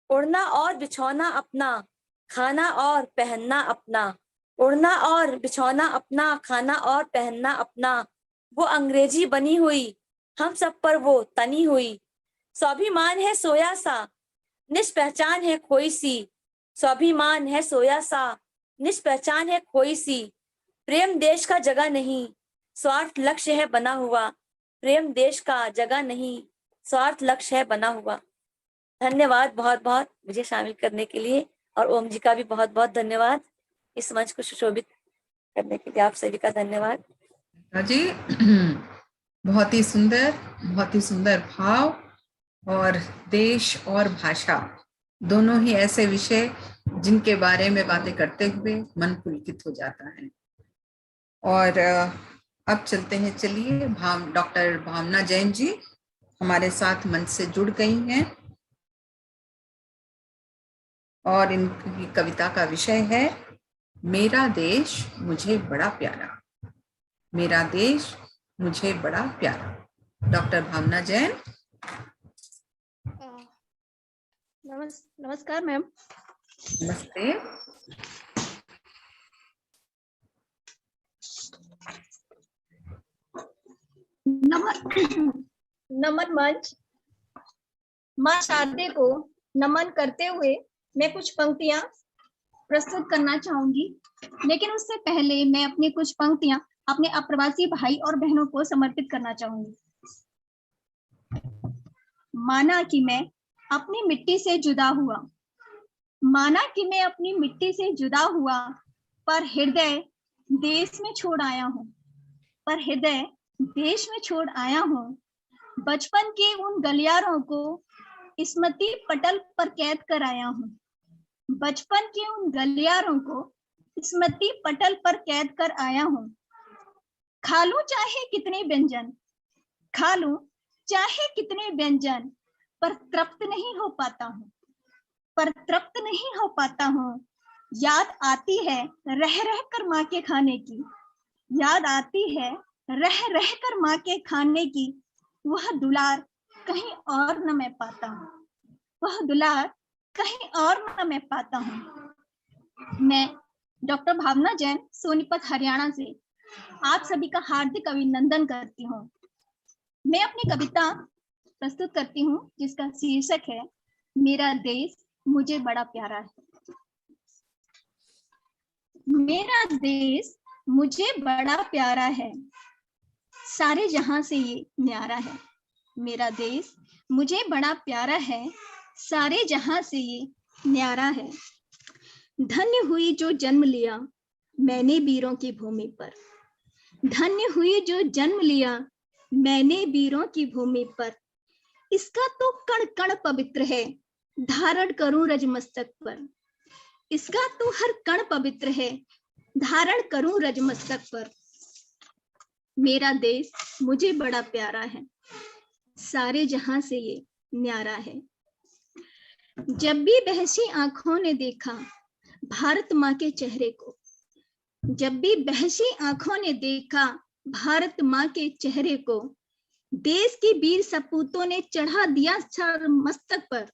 उड़ना और बिछौना अपना, खाना और पहनना अपना, उड़ना और बिछौना अपना, खाना और पहनना अपना। वो अंग्रेजी बनी हुई हम सब पर वो तनी हुई, स्वाभिमान है सोया सा निष्पहचान है खोई सी, स्वाभिमान है सोया सा निष्पहचान है खोई सी। प्रेम देश का जगह नहीं स्वार्थ लक्ष्य है बना हुआ, प्रेम देश का जगह नहीं स्वार्थ लक्ष्य है बना हुआ। धन्यवाद बहुत बहुत मुझे शामिल करने के लिए, और ओम जी का भी बहुत बहुत धन्यवाद इस मंच को सुशोभित करने के लिए। आप सभी का धन्यवाद जी। बहुत ही सुंदर भाव, और देश और भाषा दोनों ही ऐसे विषय जिनके बारे में बातें करते हुए मन पुलकित हो जाता है। और अब चलते हैं, चलिए डॉक्टर भावना जैन जी हमारे साथ मंच से जुड़ गई हैं, और इनकी कविता का विषय है मेरा देश मुझे बड़ा प्यारा, मेरा देश मुझे बड़ा प्यारा। डॉक्टर भावना जैन। नमस्कार मैम। नमस्ते। नमन मंच। माँ शारदे को नमन करते हुए मैं कुछ पंक्तियां प्रस्तुत करना चाहूंगी, लेकिन उससे पहले मैं अपनी कुछ पंक्तियां अपने अप्रवासी भाई और बहनों को समर्पित करना चाहूंगी। माना कि मैं अपनी मिट्टी से जुदा हुआ, माना कि मैं अपनी मिट्टी से जुदा हुआ, पर हृदय देश में छोड़ आया हूँ, पर हृदय देश में छोड़ आया हूँ। बचपन के उन गलियारों को स्मृति पटल पर कैद कर आया हूँ, बचपन के उन गलियारों को स्मृति पटल पर कैद कर आया हूँ। खा लूं चाहे कितने व्यंजन, खा लूं चाहे कितने व्यंजन, पर तृप्त नहीं हो पाता हूँ, पर तृप्त नहीं हो पाता हूँ। याद आती है रह रह कर माँ के खाने की, याद आती है रह रह कर माँ के खाने की, वह दुलार कहीं और न मैं पाता हूँ, वह दुलार कहीं और न मैं पाता हूँ। मैं डॉक्टर भावना जैन सोनीपत हरियाणा से आप सभी का हार्दिक अभिनंदन करती हूँ। मैं अपनी कविता प्रस्तुत करती हूँ जिसका शीर्षक है मेरा देश मुझे बड़ा प्यारा है। मेरा देश मुझे बड़ा प्यारा है, सारे जहां से ये न्यारा है। मेरा देश मुझे बड़ा प्यारा है, सारे जहां से ये न्यारा है। धन्य हुई जो जन्म लिया मैंने वीरों की भूमि पर, धन्य हुई जो जन्म लिया मैंने वीरों की भूमि पर। इसका तो कण कण पवित्र है, धारण करूं रज मस्तक पर, इसका तो हर कण पवित्र है, धारण करूं रज मस्तक पर। मेरा देश मुझे बड़ा प्यारा है, सारे जहां से ये न्यारा है। जब भी बहसी आंखों ने देखा भारत माँ के चेहरे को, जब भी बहसी आंखों ने देखा भारत माँ के चेहरे को, देश के वीर सपूतों ने चढ़ा दिया सर मस्तक पर,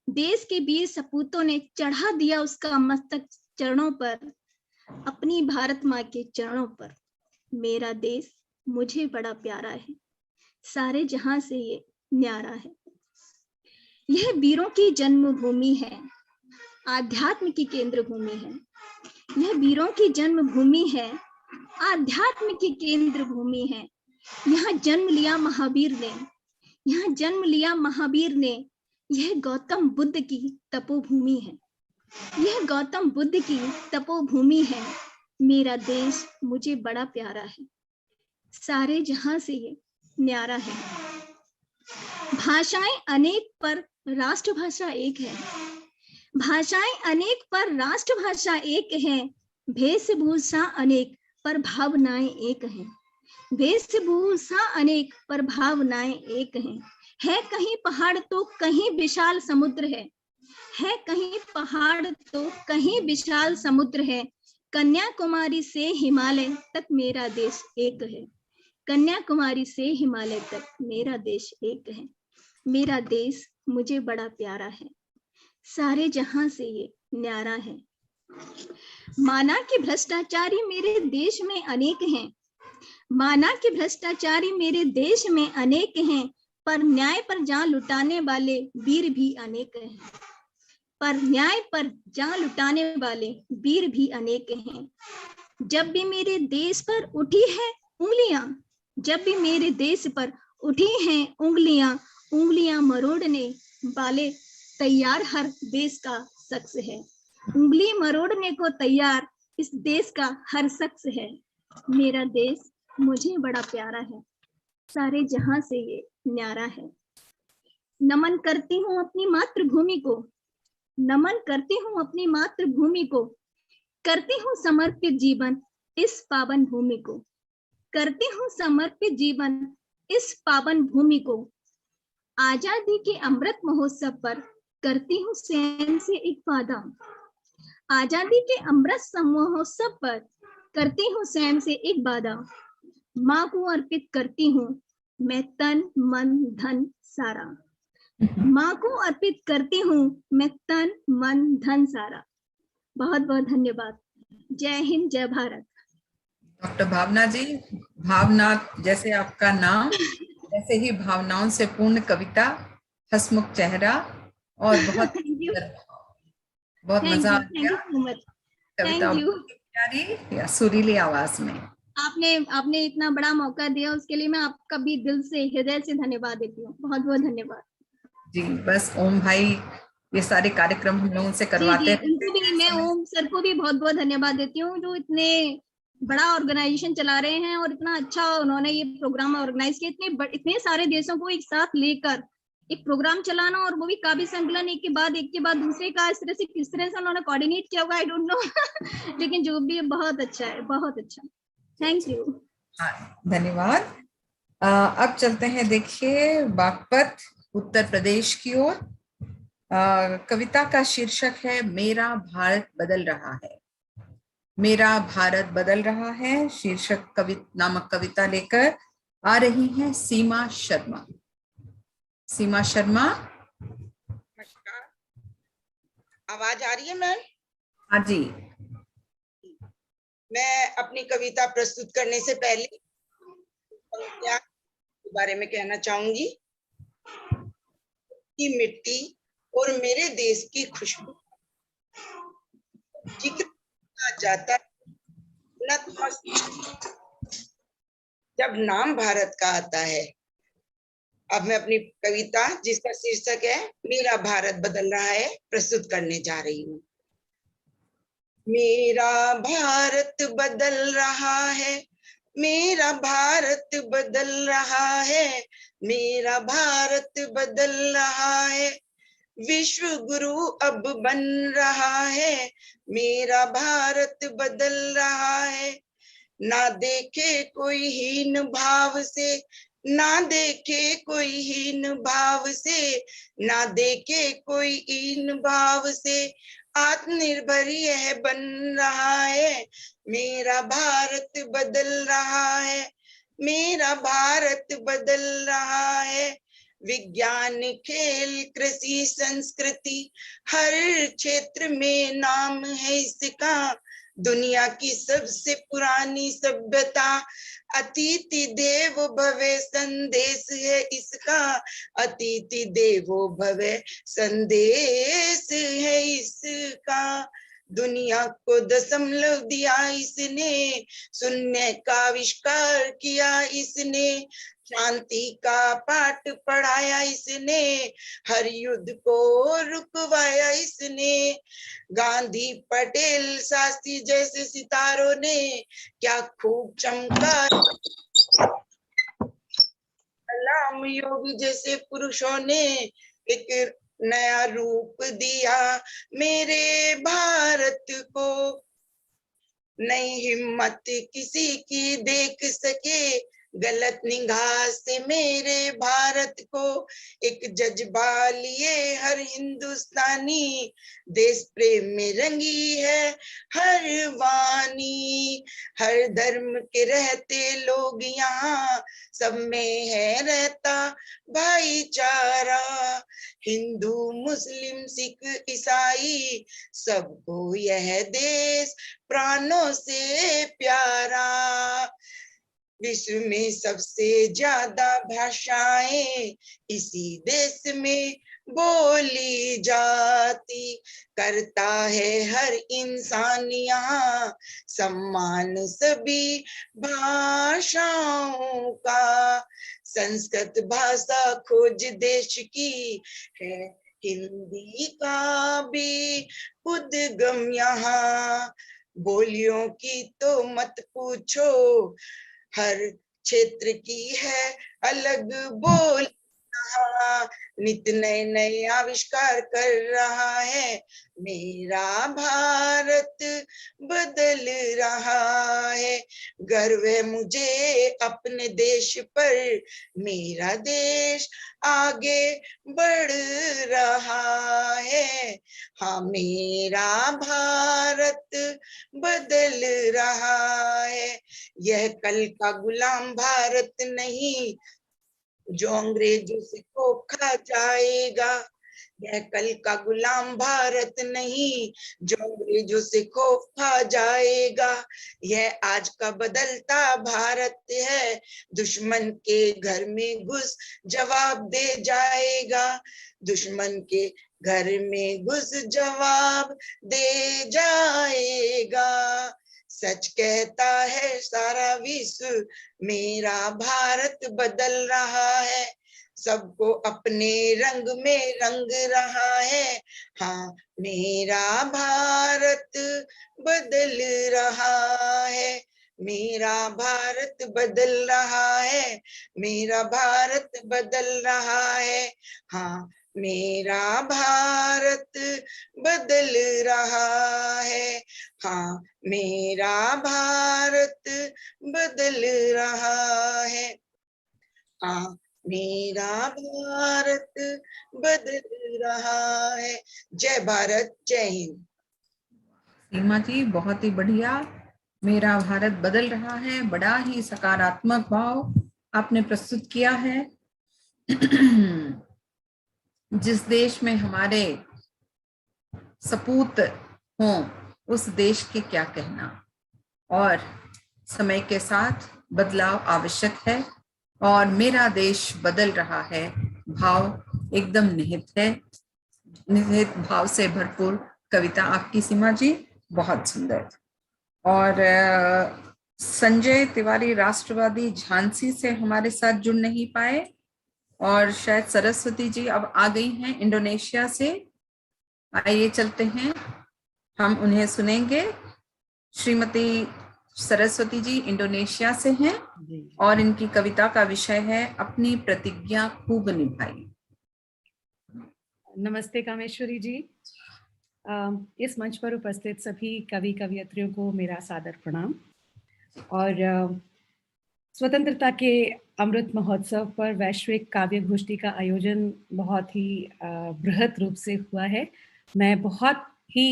देश के वीर सपूतों ने चढ़ा दिया उसका मस्तक चरणों पर, अपनी भारत माँ के चरणों पर। मेरा देश मुझे बड़ा प्यारा है, सारे जहां से ये न्यारा है। यह वीरों की जन्मभूमि है, आध्यात्म की केंद्र भूमि है। यह वीरों की जन्मभूमि है, आध्यात्म की केंद्र भूमि है। यहाँ जन्म लिया महावीर ने, यहाँ जन्म लिया महावीर ने। यह गौतम बुद्ध की तपोभूमि है, यह गौतम बुद्ध की तपोभूमि है। मेरा देश मुझे बड़ा प्यारा है, सारे जहां से ये न्यारा है। भाषाएं अनेक पर राष्ट्रभाषा एक है, भाषाएं अनेक पर राष्ट्रभाषा एक है। वेशभूषा अनेक पर भावनाएं एक हैं, वेशभूषा अनेक पर भावनाएं एक हैं। है कहीं पहाड़ तो कहीं विशाल समुद्र है कहीं पहाड़ तो कहीं विशाल समुद्र है। कन्याकुमारी से हिमालय तक मेरा देश एक है, कन्याकुमारी से हिमालय तक मेरा देश एक है। मेरा देश मुझे बड़ा प्यारा है, सारे जहां से ये न्यारा है। माना कि भ्रष्टाचारी मेरे देश में अनेक हैं, माना कि भ्रष्टाचारी मेरे देश में अनेक हैं, पर न्याय पर जान लुटाने वाले वीर भी अनेक हैं, पर न्याय पर जान लुटाने वाले वीर भी अनेक हैं। जब भी मेरे देश पर उठी है उंगलियां, जब भी मेरे देश पर उठी हैं उंगलियां, उंगलियां मरोड़ने वाले तैयार हर देश का शख्स है। उंगली मरोड़ने को तैयार इस देश का हर शख्स है। मेरा देश मुझे बड़ा प्यारा है, सारे जहां से ये न्यारा है। नमन करती हूँ अपनी मातृभूमि को, नमन करती हूँ अपनी मातृभूमि को, करती हूँ समर्पित जीवन इस पावन भूमि को, करती हूँ समर्पित जीवन इस पावन भूमि को। आजादी के अमृत महोत्सव पर करती हूँ स्वयं से एक वादा, आजादी के अमृत महोत्सव पर करती हूँ स्वयं से एक वादा। माँ को अर्पित करती हूँ मैं तन मन धन सारा, माँ को अर्पित करती हूँ मैं तन मन धन सारा। बहुत बहुत धन्यवाद। जय हिंद, जय भारत। डॉक्टर भावना जी, भावना जैसे आपका नाम, वैसे ही भावनाओं से पूर्ण कविता, हंसमुख चेहरा और बहुत बहुत मजा आ गया। कविता प्यारी या सुरीली आवाज में। आपने इतना बड़ा मौका दिया, उसके लिए मैं आपका भी दिल से हृदय से धन्यवाद देती हूँ। बहुत बहुत धन्यवाद जी। बस ओम भाई ये सारे कार्यक्रम हम लोगों से करवाते हैं। उनको भी मैं ओम सर को भी बहुत बहुत धन्यवाद देती हूँ, जो इतने बड़ा ऑर्गेनाइजेशन चला रहे हैं और इतना अच्छा उन्होंने ये प्रोग्राम ऑर्गेनाइज किया। इतने सारे देशों को एक साथ लेकर एक प्रोग्राम चलाना, और वो भी काव्य संकलन एक के बाद दूसरे का, इस तरह से किस तरह से उन्होंने कोऑर्डिनेट किया होगा आई डोंट नो लेकिन जो भी बहुत अच्छा है, बहुत अच्छा। Thank you. धन्यवाद। अब चलते हैं देखिए बागपत उत्तर प्रदेश की ओर। कविता का शीर्षक है मेरा भारत बदल रहा है, मेरा भारत बदल रहा है। शीर्षक नामक कविता लेकर आ रही हैं सीमा शर्मा। सीमा शर्मा, नमस्कार। आवाज आ रही है मैम? हाँ जी। मैं अपनी कविता प्रस्तुत करने से पहले पंक्तियां के बारे में कहना चाहूंगी कि मिट्टी और मेरे देश की खुशबू जिक्र किया जाता जब नाम भारत का आता है। अब मैं अपनी कविता जिसका शीर्षक है मेरा भारत बदल रहा है प्रस्तुत करने जा रही हूँ। मेरा भारत बदल रहा है, मेरा भारत बदल रहा है, मेरा भारत बदल रहा है, विश्व गुरु अब बन रहा है, मेरा भारत बदल रहा है। ना देखे कोई हीन भाव से, ना देखे कोई हीन भाव से, ना देखे कोई हीन भाव से, आत्मनिर्भर यह बन रहा है, मेरा भारत बदल रहा है। मेरा भारत बदल रहा है। विज्ञान, खेल, कृषि, संस्कृति, हर क्षेत्र में नाम है इसका। दुनिया की सबसे पुरानी सभ्यता, अतिथि देवो भवे संदेश है इसका। अतिथि देवो भवे संदेश है इसका। दुनिया को दशमलव दिया इसने, शून्य का आविष्कार किया इसने। शांति का पाठ पढ़ाया इसने, हर युद्ध को रुकवाया इसने। गांधी, पटेल, शास्त्री जैसे सितारों ने क्या खूब चमका। कलाम, योगी जैसे पुरुषों ने एक नया रूप दिया मेरे भारत को। नई हिम्मत किसी की देख सके, गलत निगाह से मेरे भारत को। एक जज्बा लिए हर हिंदुस्तानी, देश प्रेम में रंगी है हर वाणी। हर धर्म के रहते लोग यहाँ, सब में है रहता भाईचारा। हिंदू, मुस्लिम, सिख, ईसाई, सबको यह देश प्राणों से प्यारा। विश्व में सबसे ज्यादा भाषाएं इसी देश में बोली जाती। करता है हर इंसान यहाँ सम्मान सभी भाषाओं का। संस्कृत भाषा खोज देश की है, हिंदी का भी उद्गम यहाँ। बोलियों की तो मत पूछो, हर क्षेत्र की है अलग बोल। नित नए नए आविष्कार कर रहा है, मेरा भारत बदल रहा है। गर्व है मुझे अपने देश पर, मेरा देश आगे बढ़ रहा है। हाँ, मेरा भारत बदल रहा है। यह कल का गुलाम भारत नहीं जो अंग्रेजों से खो खा जाएगा। यह कल का गुलाम भारत नहीं जो अंग्रेजों से खो खा जाएगा। यह आज का बदलता भारत है, दुश्मन के घर में घुस जवाब दे जाएगा। दुश्मन के घर में घुस जवाब दे जाएगा। सच कहता है सारा विश्व, मेरा भारत बदल रहा है। सबको अपने रंग में रंग रहा है। हाँ, मेरा भारत बदल रहा है। मेरा भारत बदल रहा है। मेरा भारत बदल रहा है। हाँ, मेरा भारत बदल रहा है। हाँ, मेरा भारत बदल रहा है। हाँ, मेरा भारत बदल रहा है। जय भारत, जय हिंद। सीमा जी, बहुत ही बढ़िया। मेरा भारत बदल रहा है, बड़ा ही सकारात्मक भाव आपने प्रस्तुत किया है। जिस देश में हमारे सपूत हों, उस देश के क्या कहना। और समय के साथ बदलाव आवश्यक है और मेरा देश बदल रहा है भाव एकदम निहित है। निहित भाव से भरपूर कविता आपकी सीमा जी, बहुत सुंदर। और संजय तिवारी राष्ट्रवादी झांसी से हमारे साथ जुड़ नहीं पाए, और शायद सरस्वती जी अब आ गई हैं इंडोनेशिया से। आइए चलते हैं, हम उन्हें सुनेंगे। श्रीमती सरस्वती जी इंडोनेशिया से हैं और इनकी कविता का विषय है अपनी प्रतिज्ञा खूब निभाई। नमस्ते कामेश्वरी जी। इस मंच पर उपस्थित सभी कवि कवयित्रियों को मेरा सादर प्रणाम। और स्वतंत्रता के अमृत महोत्सव पर वैश्विक काव्य गोष्ठी का आयोजन बहुत ही बृहत रूप से हुआ है। मैं बहुत ही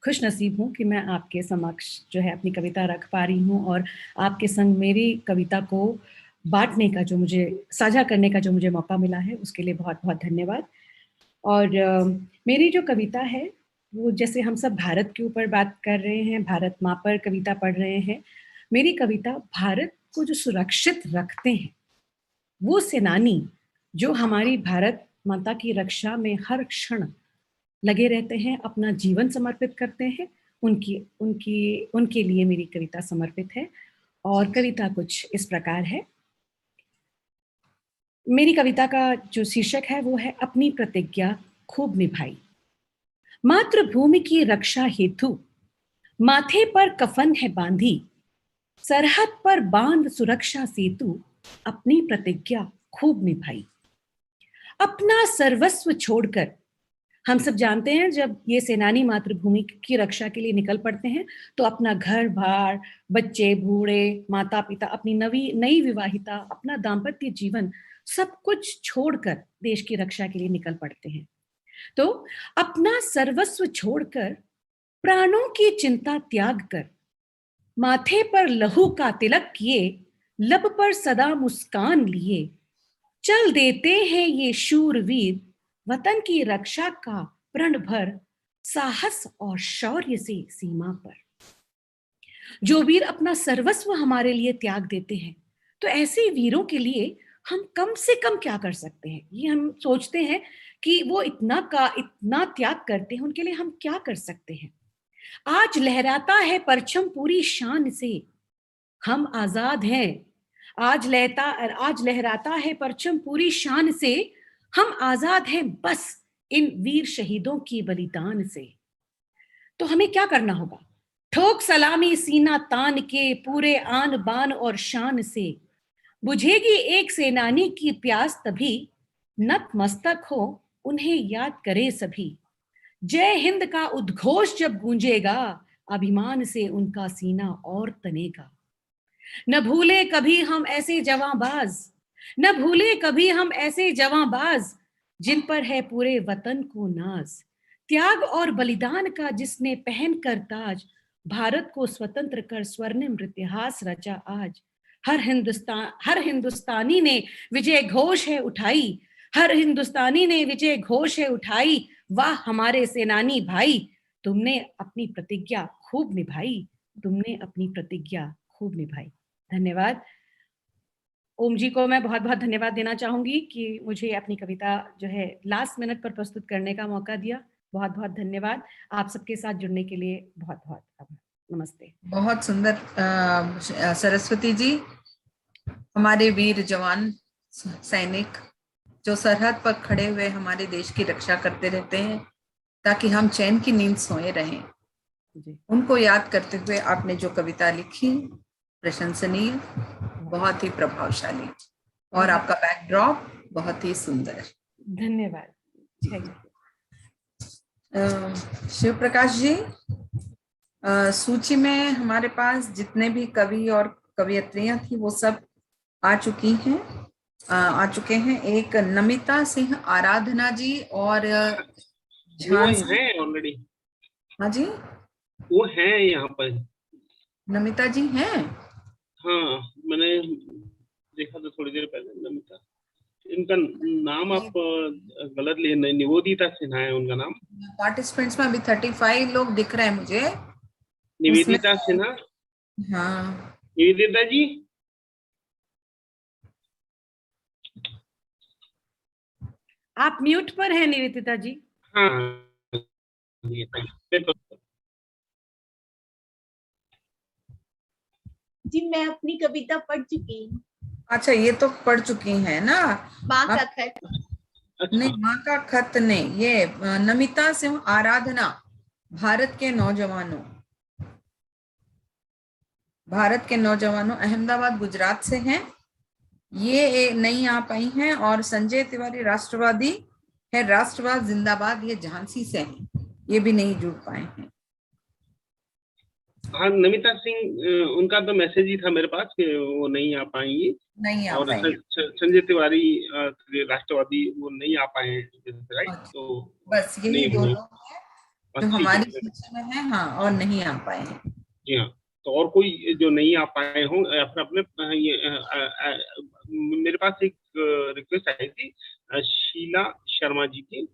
खुश नसीब हूँ कि मैं आपके समक्ष जो है अपनी कविता रख पा रही हूँ और आपके संग मेरी कविता को बांटने का, जो मुझे साझा करने का जो मुझे मौका मिला है, उसके लिए बहुत बहुत धन्यवाद। और मेरी जो कविता है वो, जैसे हम सब भारत के ऊपर बात कर रहे हैं, भारत माँ पर कविता पढ़ रहे हैं, मेरी कविता भारत को जो सुरक्षित रखते हैं, वो सेनानी जो हमारी भारत माता की रक्षा में हर क्षण लगे रहते हैं, अपना जीवन समर्पित करते हैं, उनके लिए मेरी कविता समर्पित है। और कविता कुछ इस प्रकार है। मेरी कविता का जो शीर्षक है वो है अपनी प्रतिज्ञा खूब निभाई। मातृभूमि की रक्षा हेतु माथे पर कफन है बांधी, सरहद पर बांध सुरक्षा सेतु, अपनी प्रतिज्ञा खूब निभाई। अपना सर्वस्व छोड़कर, हम सब जानते हैं जब ये सेनानी मातृभूमि की रक्षा के लिए निकल पड़ते हैं तो अपना घर बार, बच्चे बूढ़े, माता पिता, अपनी नई विवाहिता, अपना दाम्पत्य जीवन, सब कुछ छोड़कर देश की रक्षा के लिए निकल पड़ते हैं। तो अपना सर्वस्व छोड़कर, प्राणों की चिंता त्याग कर, माथे पर लहू का तिलक किए, लब पर सदा मुस्कान लिए, चल देते हैं ये शूरवीर वतन की रक्षा का प्रण भर, साहस और शौर्य से सीमा पर। जो वीर अपना सर्वस्व हमारे लिए त्याग देते हैं, तो ऐसे वीरों के लिए हम कम से कम क्या कर सकते हैं, ये हम सोचते हैं कि वो इतना त्याग करते हैं, उनके लिए हम क्या कर सकते हैं। आज लहराता है परचम पूरी शान से, हम आजाद हैं। आज लहराता है परचम पूरी शान से, हम आजाद हैं बस इन वीर शहीदों की बलिदान से। तो हमें क्या करना होगा? ठोक सलामी सीना तान के पूरे आन बान और शान से, बुझेगी एक सेनानी की प्यास तभी, नतमस्तक हो उन्हें याद करे सभी। जय हिंद का उद्घोष जब गूंजेगा, अभिमान से उनका सीना और तनेगा। न भूले कभी हम ऐसे जवांबाज, न भूले कभी हम ऐसे जवांबाज, जिन पर है पूरे वतन को नाज। त्याग और बलिदान का जिसने पहन कर ताज, भारत को स्वतंत्र कर स्वर्णिम इतिहास रचा आज। हर हिंदुस्तानी ने विजय घोष है उठाई, हर हिंदुस्तानी ने विजय घोष है उठाई। वाह हमारे सेनानी भाई, तुमने अपनी प्रतिज्ञा खूब निभाई, तुमने अपनी प्रतिज्ञा खूब निभाई। धन्यवाद। ओम जी को मैं बहुत बहुत धन्यवाद देना चाहूंगी कि मुझे अपनी कविता जो है लास्ट मिनट पर प्रस्तुत करने का मौका दिया। बहुत बहुत धन्यवाद। आप सबके साथ जुड़ने के लिए बहुत बहुत आभार। नमस्ते। बहुत सुंदर सरस्वती जी। हमारे वीर जवान सैनिक जो सरहद पर खड़े हुए हमारे देश की रक्षा करते रहते हैं ताकि हम चैन की नींद सोए रहें, उनको याद करते हुए आपने जो कविता लिखी, प्रशंसनीय, बहुत ही प्रभावशाली, और आपका बैकड्रॉप बहुत ही सुंदर। धन्यवाद। शिव प्रकाश जी, सूची में हमारे पास जितने भी कवि और कवियत्रियां थी वो सब आ चुके हैं। एक नमिता सिंह आराधना जी और है ऑलरेडी। हाँ जी, वो है यहाँ पर। नमिता जी हैं? हाँ, मैंने देखा था थोड़ी देर पहले। नमिता, इनका नाम आप गलत लिए, निवेदिता सिन्हा है उनका नाम। पार्टिसिपेंट्स में अभी 35 लोग दिख रहे हैं मुझे। निवेदिता सिन्हा। हाँ, निवेदिता जी, आप म्यूट पर हैं निवेदिता जी। हाँ जी, मैं अपनी कविता पढ़ चुकी हूँ। अच्छा, ये तो पढ़ चुकी हैं ना? माँ का खत। नहीं, माँ का खत नहीं, ये नमिता सिंह आराधना भारत के नौजवानों अहमदाबाद गुजरात से हैं। ये नहीं आ पाई हैं। और संजय तिवारी राष्ट्रवादी है, राष्ट्रवाद जिंदाबाद, ये झांसी से हैं, ये भी नहीं जुड़ पाए हैं। हाँ, नमिता सिंह, उनका तो मैसेज ही था मेरे पास कि वो नहीं आ पाएंगी। नहीं आ और पाएंगे। संजय तिवारी राष्ट्रवादी वो नहीं आ पाए हैं, राइट? तो बस यही दो लोग हैं। जो हमारी सूची में है, हाँ, और नहीं आ पाए हैं। जी हाँ, तो और कोई जो नहीं आ पाए हों या फिर अपने मेरे पास एक रिक्वेस्ट आई थी शीला शर्मा जी की,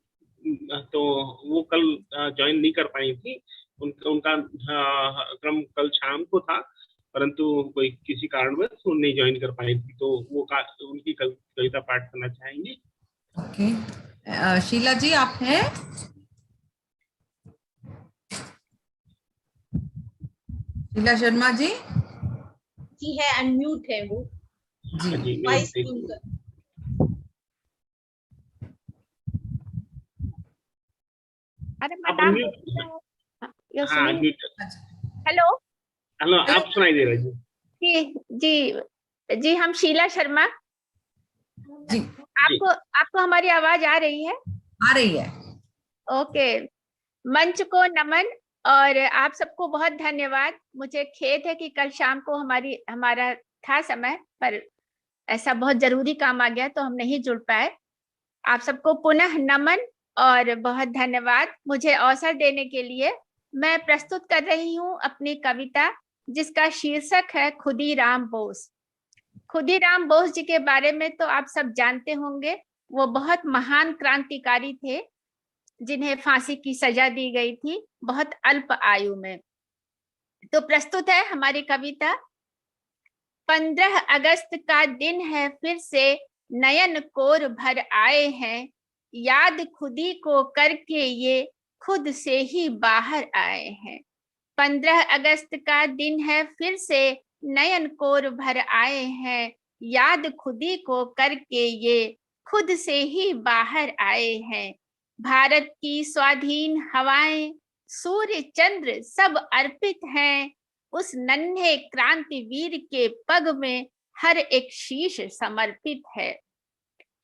तो वो कल ज्वाइन नहीं कर पाई थी। उनका क्रम कल शाम को था, परंतु कोई किसी कारणवश वो नहीं ज्वाइन कर पाई थी, तो वो उनकी कविता पाठ करना चाहेंगी। ओके, शीला जी आप हैं? शीला शर्मा जी? जी है, अनम्यूट है वो जी। वॉइस सुनकर। अरे मैडम, हेलो हेलो, आप सुनाई दे रहे जी? जी जी, हम शीला शर्मा जी। आपको हमारी आवाज आ रही है? आ रही है। ओके, मंच को नमन और आप सबको बहुत धन्यवाद। मुझे खेद है कि कल शाम को हमारा था समय, पर ऐसा बहुत जरूरी काम आ गया तो हम नहीं जुड़ पाए। आप सबको पुनः नमन और बहुत धन्यवाद मुझे अवसर देने के लिए। मैं प्रस्तुत कर रही हूँ अपनी कविता, जिसका शीर्षक है खुदीराम बोस। खुदीराम बोस जी के बारे में तो आप सब जानते होंगे। वो बहुत महान क्रांतिकारी थे जिन्हें फांसी की सजा दी गई थी बहुत अल्प आयु में। तो प्रस्तुत है हमारी कविता। 15 अगस्त का दिन है, फिर से नयन कोर भर आए हैं, याद खुदी को करके ये खुद से ही बाहर आए हैं। 15 अगस्त का दिन है, फिर से नयन कोर भर आए हैं, याद खुदी को करके ये खुद से ही बाहर आए हैं। भारत की स्वाधीन हवाएं, सूर्य चंद्र सब अर्पित हैं, उस नन्हे क्रांतिवीर के पग में हर एक शीश समर्पित है।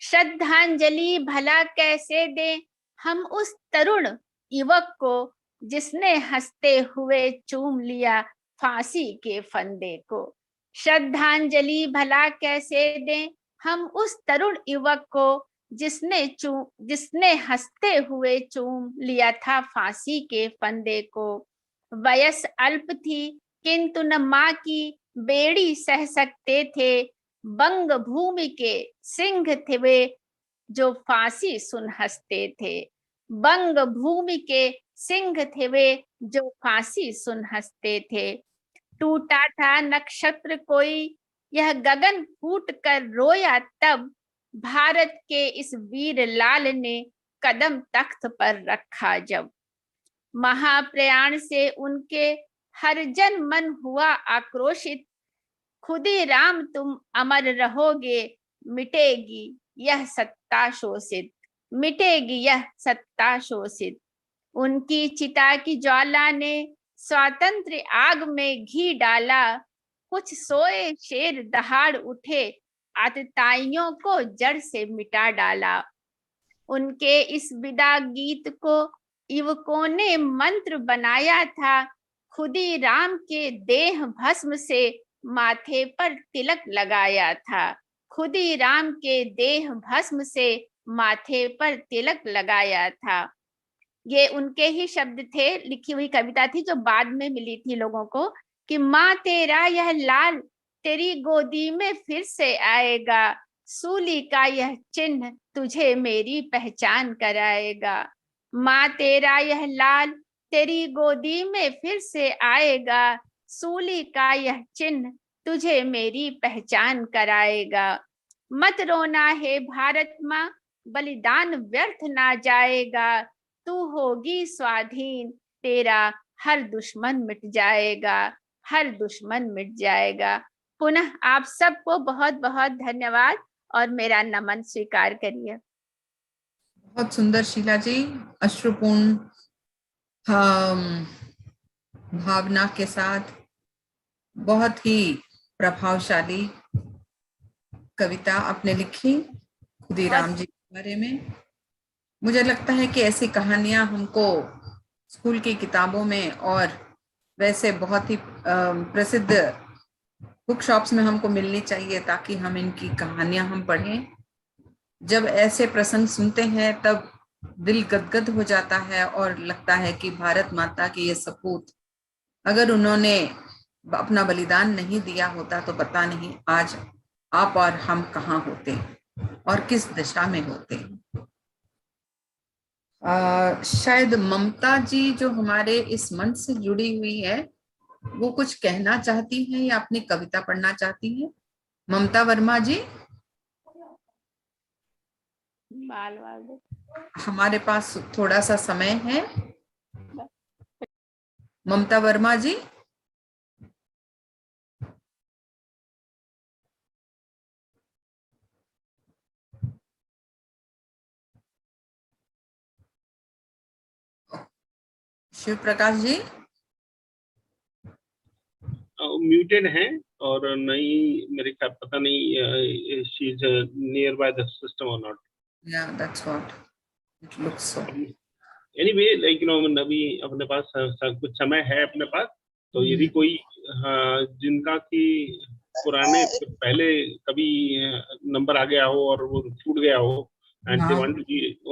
श्रद्धांजलि भला कैसे दें हम उस तरुण युवक को, जिसने हंसते हुए चूम लिया फांसी के फंदे को। श्रद्धांजलि भला कैसे दें हम उस तरुण युवक को, जिसने हंसते हुए चूम लिया था फांसी के फंदे को। वयस अल्प थी किंतु न माँ की बेड़ी सह सकते थे, बंग भूमि के सिंह थे वे जो फांसी सुन हंसते थे। बंग भूमि के सिंह थे वे जो फांसी सुन हंसते थे। टूटा था नक्षत्र कोई, यह गगन फूट कर रोया तब, भारत के इस वीर लाल ने कदम तख्त पर रखा जब। महाप्रयाण से उनके हर जन मन हुआ आक्रोशित, खुदीराम तुम अमर रहोगे, मिटेगी यह सत्ता शोषित, मिटेगी यह सत्ता शोषित। उनकी चिता की ज्वाला ने स्वातंत्र्य आग में घी डाला, कुछ सोए शेर दहाड़ उठे, आतताइयों को जड़ से मिटा डाला। उनके इस विदा गीत को युवकों ने मंत्र बनाया था, खुदीराम के देह भस्म से माथे पर तिलक लगाया था। खुदीराम के देह भस्म से माथे पर तिलक लगाया था। ये उनके ही शब्द थे, लिखी हुई कविता थी जो बाद में मिली थी लोगों को, कि माँ तेरा यह लाल तेरी गोदी में फिर से आएगा, सूली का यह चिन्ह तुझे मेरी पहचान कराएगा। माँ तेरा यह लाल तेरी गोदी में फिर से आएगा, सूली का यह चिन्ह तुझे मेरी पहचान कराएगा। मत रोना है भारत माँ, बलिदान व्यर्थ ना जाएगा, तू होगी स्वाधीन, तेरा हर दुश्मन मिट जाएगा, हर दुश्मन मिट जाएगा। पुनः आप सबको बहुत बहुत धन्यवाद और मेरा नमन स्वीकार करिए। बहुत सुंदर शीला जी, अश्रुपूर्ण भावना के साथ बहुत ही प्रभावशाली कविता आपने लिखी खुदीराम जी के बारे में। मुझे लगता है कि ऐसी कहानियां हमको स्कूल की किताबों में और वैसे बहुत ही प्रसिद्ध बुक शॉप्स में हमको मिलनी चाहिए, ताकि हम इनकी कहानियां हम पढ़ें। जब ऐसे प्रसंग सुनते हैं तब दिल गदगद हो जाता है और लगता है कि भारत माता के ये सपूत, अगर उन्होंने अपना बलिदान नहीं दिया होता तो पता नहीं आज आप और हम कहाँ होते और किस दिशा में होते। शायद ममता जी जो हमारे इस मंच से जुड़ी हुई है वो कुछ कहना चाहती हैं या अपनी कविता पढ़ना चाहती हैं। ममता वर्मा जी, हमारे पास थोड़ा सा समय है। ममता वर्मा जी, शिव प्रकाश जी म्यूटेड है और नहीं, मेरे ख्याल पता नहीं she is near by the system और नॉट। या that's what it looks so. Anyway, like अभी अपने पास कुछ समय है अपने पास, तो यदि कोई जिनका कि पुराने पहले कभी नंबर आ गया हो और वो छूट गया हो एंड दे वांट टू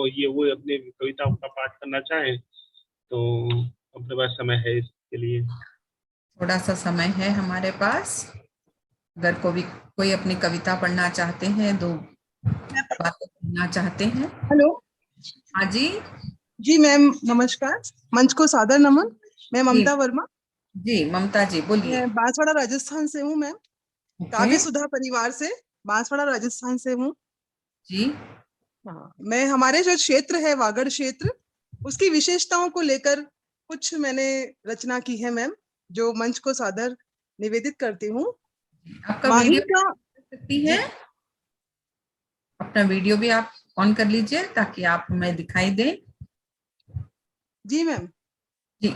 ये वो अपने कविता का पाठ करना चाहे तो अपने पास समय है इसके लिए। थोड़ा सा समय है हमारे पास, अगर कोई अपनी कविता पढ़ना चाहते हैं, दो बातें कहना चाहते हैं। हेलो। हाँ जी। जी मैम नमस्कार, मंच को सादर नमन। मैं ममता वर्मा। जी ममता जी बोलिए। मैं बांसवाड़ा राजस्थान से हूँ मैम, काव्य सुधा परिवार से बांसवाड़ा राजस्थान से हूँ जी। हाँ, मैं हमारे जो क्षेत्र है वागड़ क्षेत्र, उसकी विशेषताओं को लेकर कुछ मैंने रचना की है मैम, जो मंच को सादर निवेदित करती हूँ। आपका वीडियो सकती है, अपना वीडियो भी आप ऑन कर लीजिए ताकि आप हमें दिखाई दे। जी मैम। जी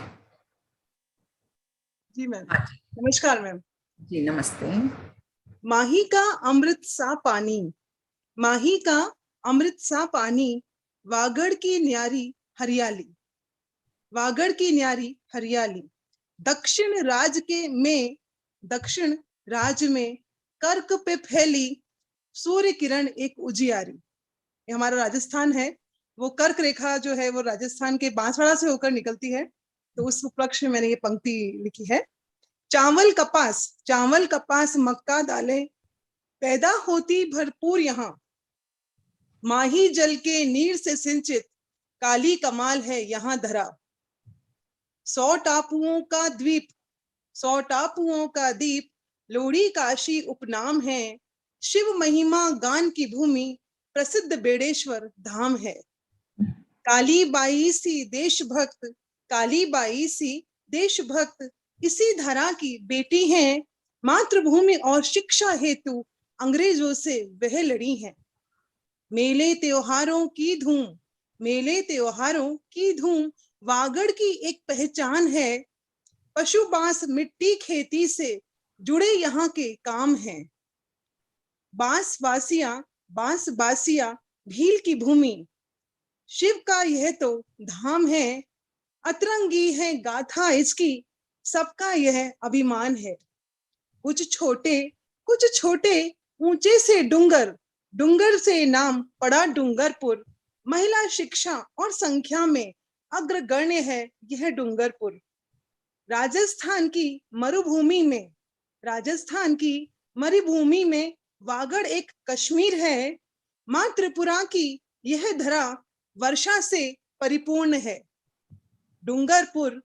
जी मैम नमस्कार मैम। जी नमस्ते। माही का अमृत सा पानी, माही का अमृत सा पानी, वागड़ की न्यारी हरियाली, वागड़ की न्यारी हरियाली, दक्षिण राज में कर्क पे फैली सूर्य किरण एक उजियारी। ये हमारा राजस्थान है, वो कर्क रेखा जो है वो राजस्थान के बांसवाड़ा से होकर निकलती है, तो उस उपलक्ष्य में मैंने ये पंक्ति लिखी है। चावल कपास मक्का दालें पैदा होती भरपूर यहाँ, माही जल के नीर से सिंचित काली कमाल है यहाँ धरा। 100 टापुओं का दीप लोड़ी काशी उपनाम है, शिव महिमा गान की भूमि प्रसिद्ध बेड़ेश्वर धाम है। कालीबाई सी देशभक्त इसी धरा की बेटी हैं, मातृभूमि और शिक्षा हेतु अंग्रेजों से वह लड़ी हैं। मेले त्योहारों की धूम वागड़ की एक पहचान है, पशु बांस मिट्टी खेती से जुड़े यहाँ के काम हैं। बांस बासिया भील की भूमि, शिव का यह तो धाम है, अतरंगी है गाथा इसकी, सबका यह अभिमान है। कुछ छोटे ऊंचे से डूंगर से नाम पड़ा डूंगरपुर, महिला शिक्षा और संख्या में अग्रगण्य है यह डूंगरपुर। राजस्थान की मरुभूमि में वागड़ एक कश्मीर है, मां त्रिपुरा की यह धरा वर्षा से परिपूर्ण है। डूंगरपुर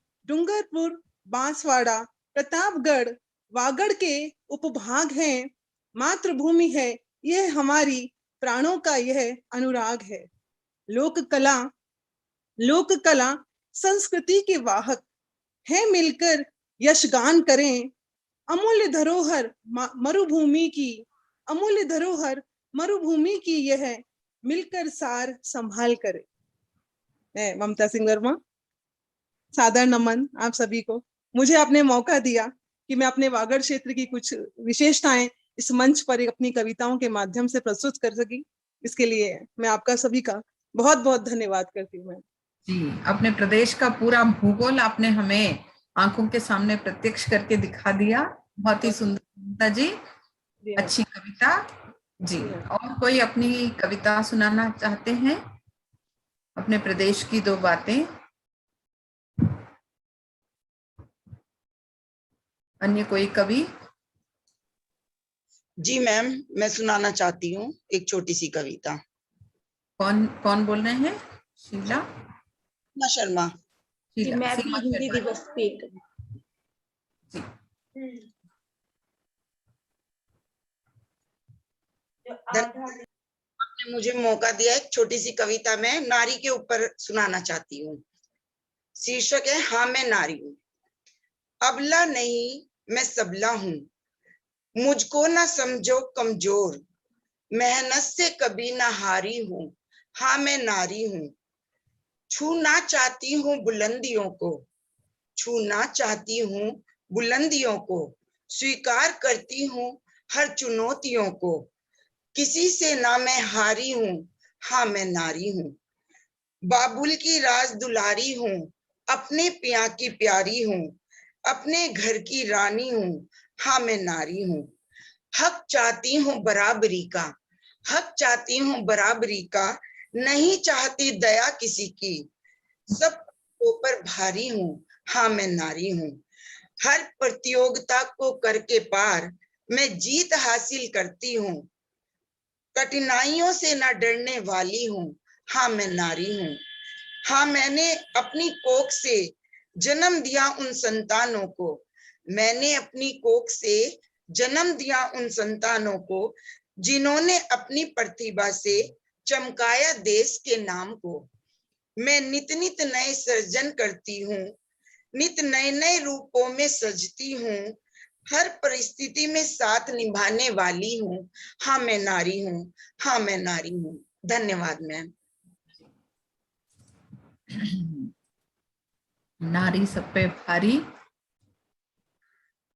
बांसवाड़ा प्रतापगढ़ वागड़ के उपभाग हैं, मातृभूमि है यह हमारी, प्राणों का यह अनुराग है। लोक कला संस्कृति के वाहक है, मिलकर यशगान करें, अमूल्य धरोहर मरुभूमि की यह मिलकर सार संभाल करे। मैं ममता सिंह वर्मा, सादर नमन आप सभी को। मुझे आपने मौका दिया कि मैं अपने वागड़ क्षेत्र की कुछ विशेषताएं इस मंच पर अपनी कविताओं के माध्यम से प्रस्तुत कर सकी, इसके लिए मैं आपका सभी का बहुत बहुत धन्यवाद करती हूँ। जी, अपने प्रदेश का पूरा भूगोल आपने हमें आंखों के सामने प्रत्यक्ष करके दिखा दिया। बहुत ही सुंदर जी, अच्छी कविता जी। और कोई अपनी कविता सुनाना चाहते हैं? अपने प्रदेश की दो बातें। अन्य कोई कवि? जी मैम, मैं सुनाना चाहती हूँ एक छोटी सी कविता। कौन कौन बोल रहे हैं? शीला शर्मा। जी, मैं भी हिंदी दिवस पे आपने मुझे मौका दिया, एक छोटी सी कविता मैं नारी के ऊपर सुनाना चाहती हूँ। शीर्षक है हाँ मैं नारी हूँ। अबला नहीं मैं सबला हूँ, मुझको ना समझो कमजोर, मेहनत से कभी ना हारी हूँ, हाँ मैं नारी हूँ। छूना चाहती हूँ बुलंदियों को, छूना चाहती हूँ बुलंदियों को, स्वीकार करती हूँ हर चुनौतियों को, किसी से ना मैं हारी हूँ, हाँ मैं नारी हूँ। बाबुल की राज दुलारी हूँ, अपने पिया की प्यारी हूँ, अपने घर की रानी हूँ, हाँ मैं नारी हूँ। हक चाहती हूँ बराबरी का, हक चाहती हूँ बराबरी का, नहीं चाहती दया किसी की, सब ऊपर भारी हूँ, हाँ मैं नारी हूँ। हर प्रतियोगिता को करके पार मैं जीत हासिल करती हूँ, कठिनाइयों से ना डरने वाली हूँ, हाँ मैं नारी हूँ। हाँ मैंने अपनी कोख से जन्म दिया उन संतानों को, मैंने अपनी कोख से जन्म दिया उन संतानों को, जिन्होंने अपनी प्रतिभा से चमकाया देश के नाम को। मैं नित नित नए सर्जन करती हूँ, नित नए नए रूपों में सजती हूँ, हर परिस्थिति में साथ निभाने वाली हूँ, हाँ मैं नारी हूँ, हाँ मैं नारी हूँ। धन्यवाद मैम। नारी सब पे भारी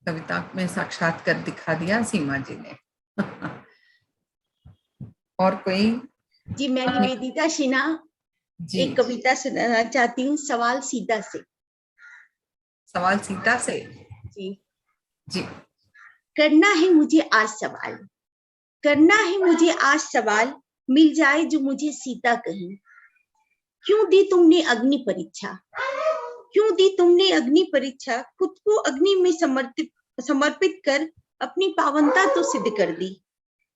कविता में साक्षात कर दिखा दिया सीमा जी ने। और कोई? जी, मैं निवेदिता सिन्हा एक कविता सुनाना चाहती हूँ, सवाल सीता से। सवाल सीता से? जी जी। करना है मुझे आज सवाल, करना है मुझे आज सवाल, मिल जाए जो मुझे सीता कहीं। क्यों दी तुमने अग्नि परीक्षा, क्यों दी तुमने अग्नि परीक्षा, खुद को अग्नि में समर्पित कर अपनी पावनता तो सिद्ध कर दी।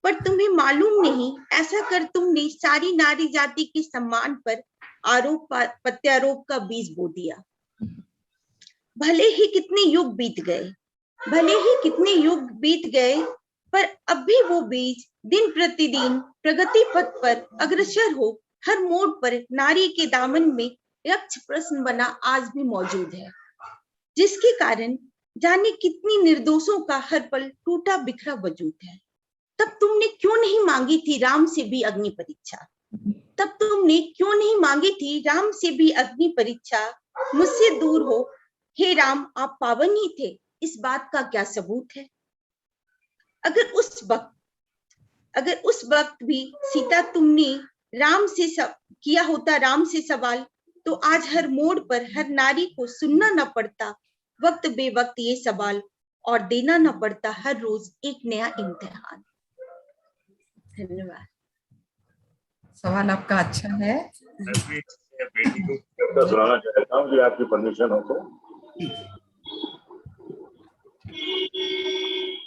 पर तुम्हें मालूम नहीं, ऐसा कर तुमने सारी नारी जाति के सम्मान पर आरोप प्रत्यारोप का बीज बो दिया। भले ही कितने युग बीत गए, भले ही कितने युग बीत गए, पर अब भी वो बीज दिन प्रतिदिन प्रगति पथ पर अग्रसर हो, हर मोड़ पर नारी के दामन में यक्ष प्रश्न बना आज भी मौजूद है, जिसके कारण जाने कितनी निर्दोषों का हर पल टूटा बिखरा वजूद है। तब तुमने क्यों नहीं मांगी थी राम से भी अग्नि परीक्षा, तब तुमने क्यों नहीं मांगी थी राम से भी अग्नि परीक्षा। मुझसे दूर हो हे राम आप पावन ही थे, इस बात का क्या सबूत है। अगर उस वक्त भी सीता तुमने राम से किया होता राम से सवाल, तो आज हर मोड़ पर हर नारी को सुनना न पड़ता वक्त बेवक्त ये सवाल, और देना न पड़ता हर रोज एक नया इम्तिहान। धन्यवाद। सवाल आपका अच्छा है। मैं भी बेटी को कविता सुनाना चाहता हूँ, आपकी परमिशन हो तो।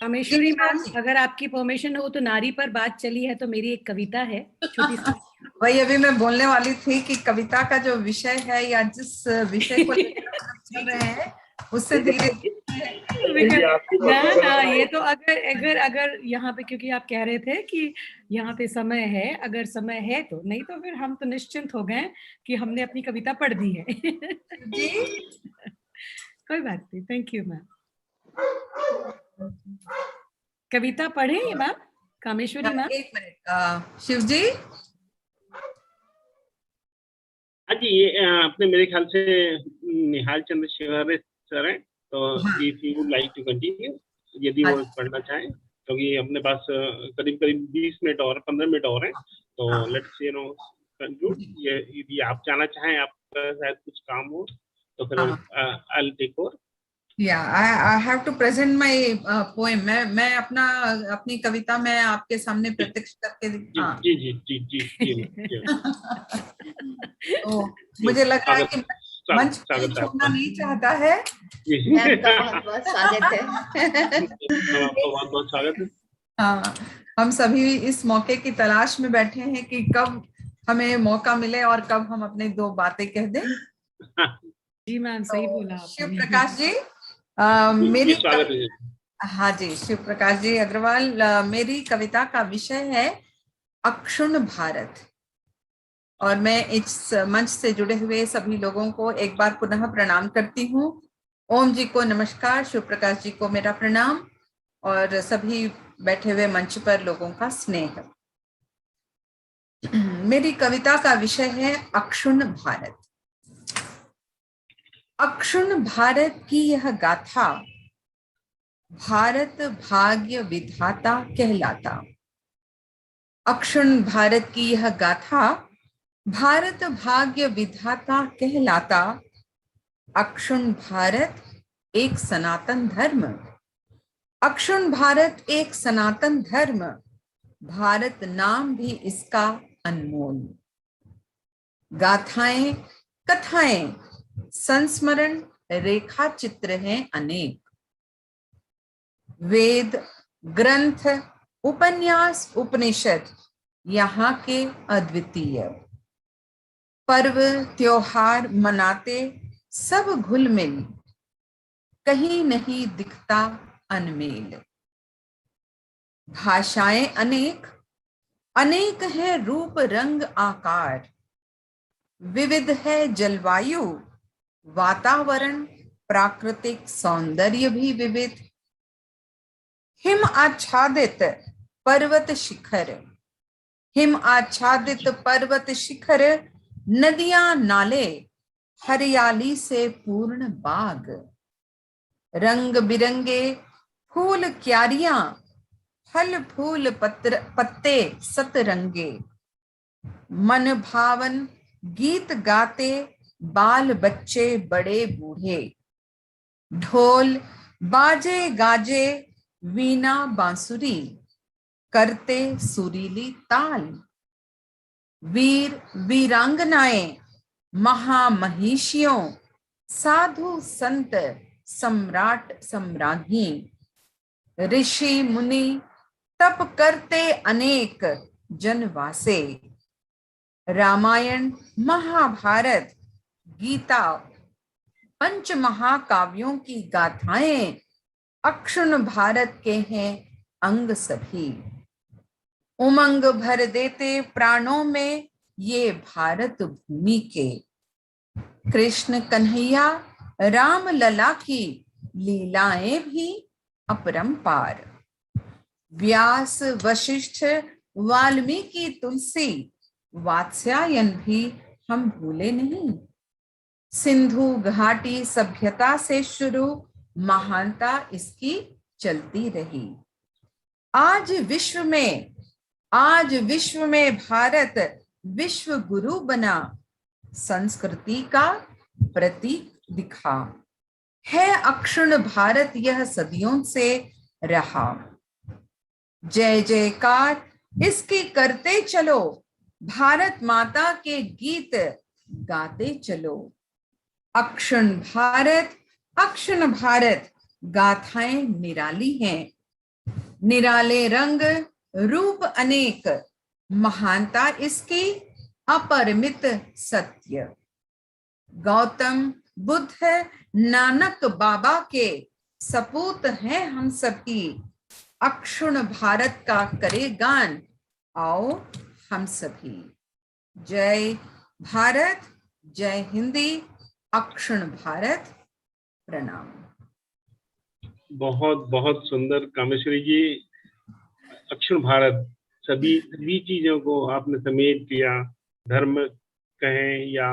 कामेश्वरी मैम, अगर आपकी परमिशन हो तो नारी पर बात चली है तो मेरी एक कविता है छोटी सी। वही अभी मैं बोलने वाली थी कि कविता का जो विषय है या जिस विषय को चल रहे हैं उससे धीरे ना ये तो अगर यहाँ पे, क्योंकि आप कह रहे थे कि यहाँ पे समय है, अगर समय है तो, नहीं तो फिर हम तो निश्चिंत हो गए कि हमने अपनी कविता पढ़ दी है। जी कोई बात नहीं, थैंक यू मैम। कविता पढ़े मैम कामेश्वरी मैम? एक मिनट शिव जी। हाँ जी, ये अपने मेरे ख्याल से निहाल चंद्रशेखर सर हैं, तो if you would like to continue, यदि वो पढ़ना चाहें, क्योंकि अपने पास करीब 20 मिनट और 15 मिनट और हैं, तो लेट्स कंक्लूड। ये यदि आप जाना चाहें, आपका शायद कुछ काम हो तो फिर I will take over. I have to present my poem. मैं अपनी कविता में आपके सामने प्रत्यक्ष करके जी। तो मुझे लग रहा है कि मंच कोई छोड़ना नहीं चाहता है। आपका बहुत बहुत स्वागत है। आपका बहुत बहुत स्वागत है। हाँ, हम सभी इस मौके की तलाश में बैठे हैं कि कब हमें मौका मिले और कब हम अपनी दो बातें कह दें। जी मैम, सही बोला शिव आपने। प्रकाश जी, जी, स्वागत है। हाँ जी, शिव प्रकाश जी अग्रवाल, मेरी कविता का विषय है अक्षुण्ण भारत। और मैं इस मंच से जुड़े हुए सभी लोगों को एक बार पुनः प्रणाम करती हूँ। ओम जी को नमस्कार, शिव प्रकाश जी को मेरा प्रणाम, और सभी बैठे हुए मंच पर लोगों का स्नेह। मेरी कविता का विषय है अक्षुण्ण भारत। अक्षुण्ण भारत की यह गाथा भारत भाग्य विधाता कहलाता। अक्षुण्ण भारत की यह गाथा भारत भाग्य विधाता कहलाता। अक्षुण्ण भारत एक सनातन धर्म, अक्षुण्ण भारत एक सनातन धर्म, भारत नाम भी इसका अनमोल। गाथाएं कथाएं संस्मरण रेखा चित्र हैं अनेक। वेद ग्रंथ उपन्यास उपनिषद यहाँ के अद्वितीय। पर्व त्योहार मनाते सब घुल मिल, कहीं नहीं दिखता अनमेल। भाषाएं अनेक अनेक है रूप रंग आकार। विविध है जलवायु वातावरण, प्राकृतिक सौंदर्य भी विविध। हिम आच्छादित पर्वत शिखर, हिम आच्छादित पर्वत शिखर, नदियां नाले हरियाली से पूर्ण बाग। रंग बिरंगे फूल क्यारियां, फल फूल पत्ते सतरंगे। मन भावन गीत गाते बाल बच्चे बड़े बूढ़े। ढोल बाजे गाजे वीणा बांसुरी, करते सुरीली ताल। वीर वीरांगनाएं महामहिषियों, साधु संत सम्राट सम्राज्ञी। ऋषि मुनि तप करते अनेक जनवासे। रामायण महाभारत गीता पंच महाकाव्यों की गाथाएं अक्षुण्ण भारत के हैं अंग सभी। उमंग भर देते प्राणों में ये भारत भूमि के। कृष्ण कन्हैया राम लला की लीलाएं भी अपरंपार। व्यास वशिष्ठ वाल्मीकि तुलसी वात्स्यायन भी हम भूले नहीं। सिंधु घाटी सभ्यता से शुरू महानता इसकी चलती रही। आज विश्व में भारत विश्व गुरु बना, संस्कृति का प्रतीक दिखा। है अक्षुण्ण भारत यह सदियों से रहा। जय जयकार इसकी करते चलो, भारत माता के गीत गाते चलो। अक्षुण्ण भारत गाथाएं निराली हैं। निराले रंग रूप अनेक, महानता इसकी अपरिमित सत्य। गौतम बुद्ध नानक बाबा के सपूत हैं हम सभी। अक्षुण्ण भारत का करे गान आओ हम सभी। जय भारत, जय हिंदी, अक्षुण्ण भारत, प्रणाम। बहुत बहुत सुंदर कामेश्वरी जी। अक्षुण्ण भारत, सभी चीजों को आपने समेट दिया। धर्म कहें या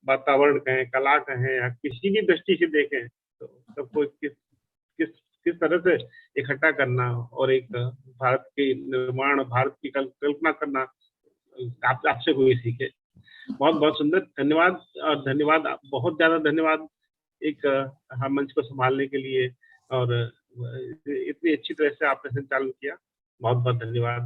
वातावरण कहें, कला कहें, या किसी भी दृष्टि से देखें तो सबको किस तरह से इकट्ठा करना और एक भारत के निर्माण, भारत की कल्पना करना आपसे कोई सीखे। बहुत बहुत सुंदर। धन्यवाद। और धन्यवाद, बहुत ज्यादा धन्यवाद एक हम मंच को संभालने के लिए, और इतनी अच्छी तरह से आपने संचालन किया। बहुत बहुत धन्यवाद।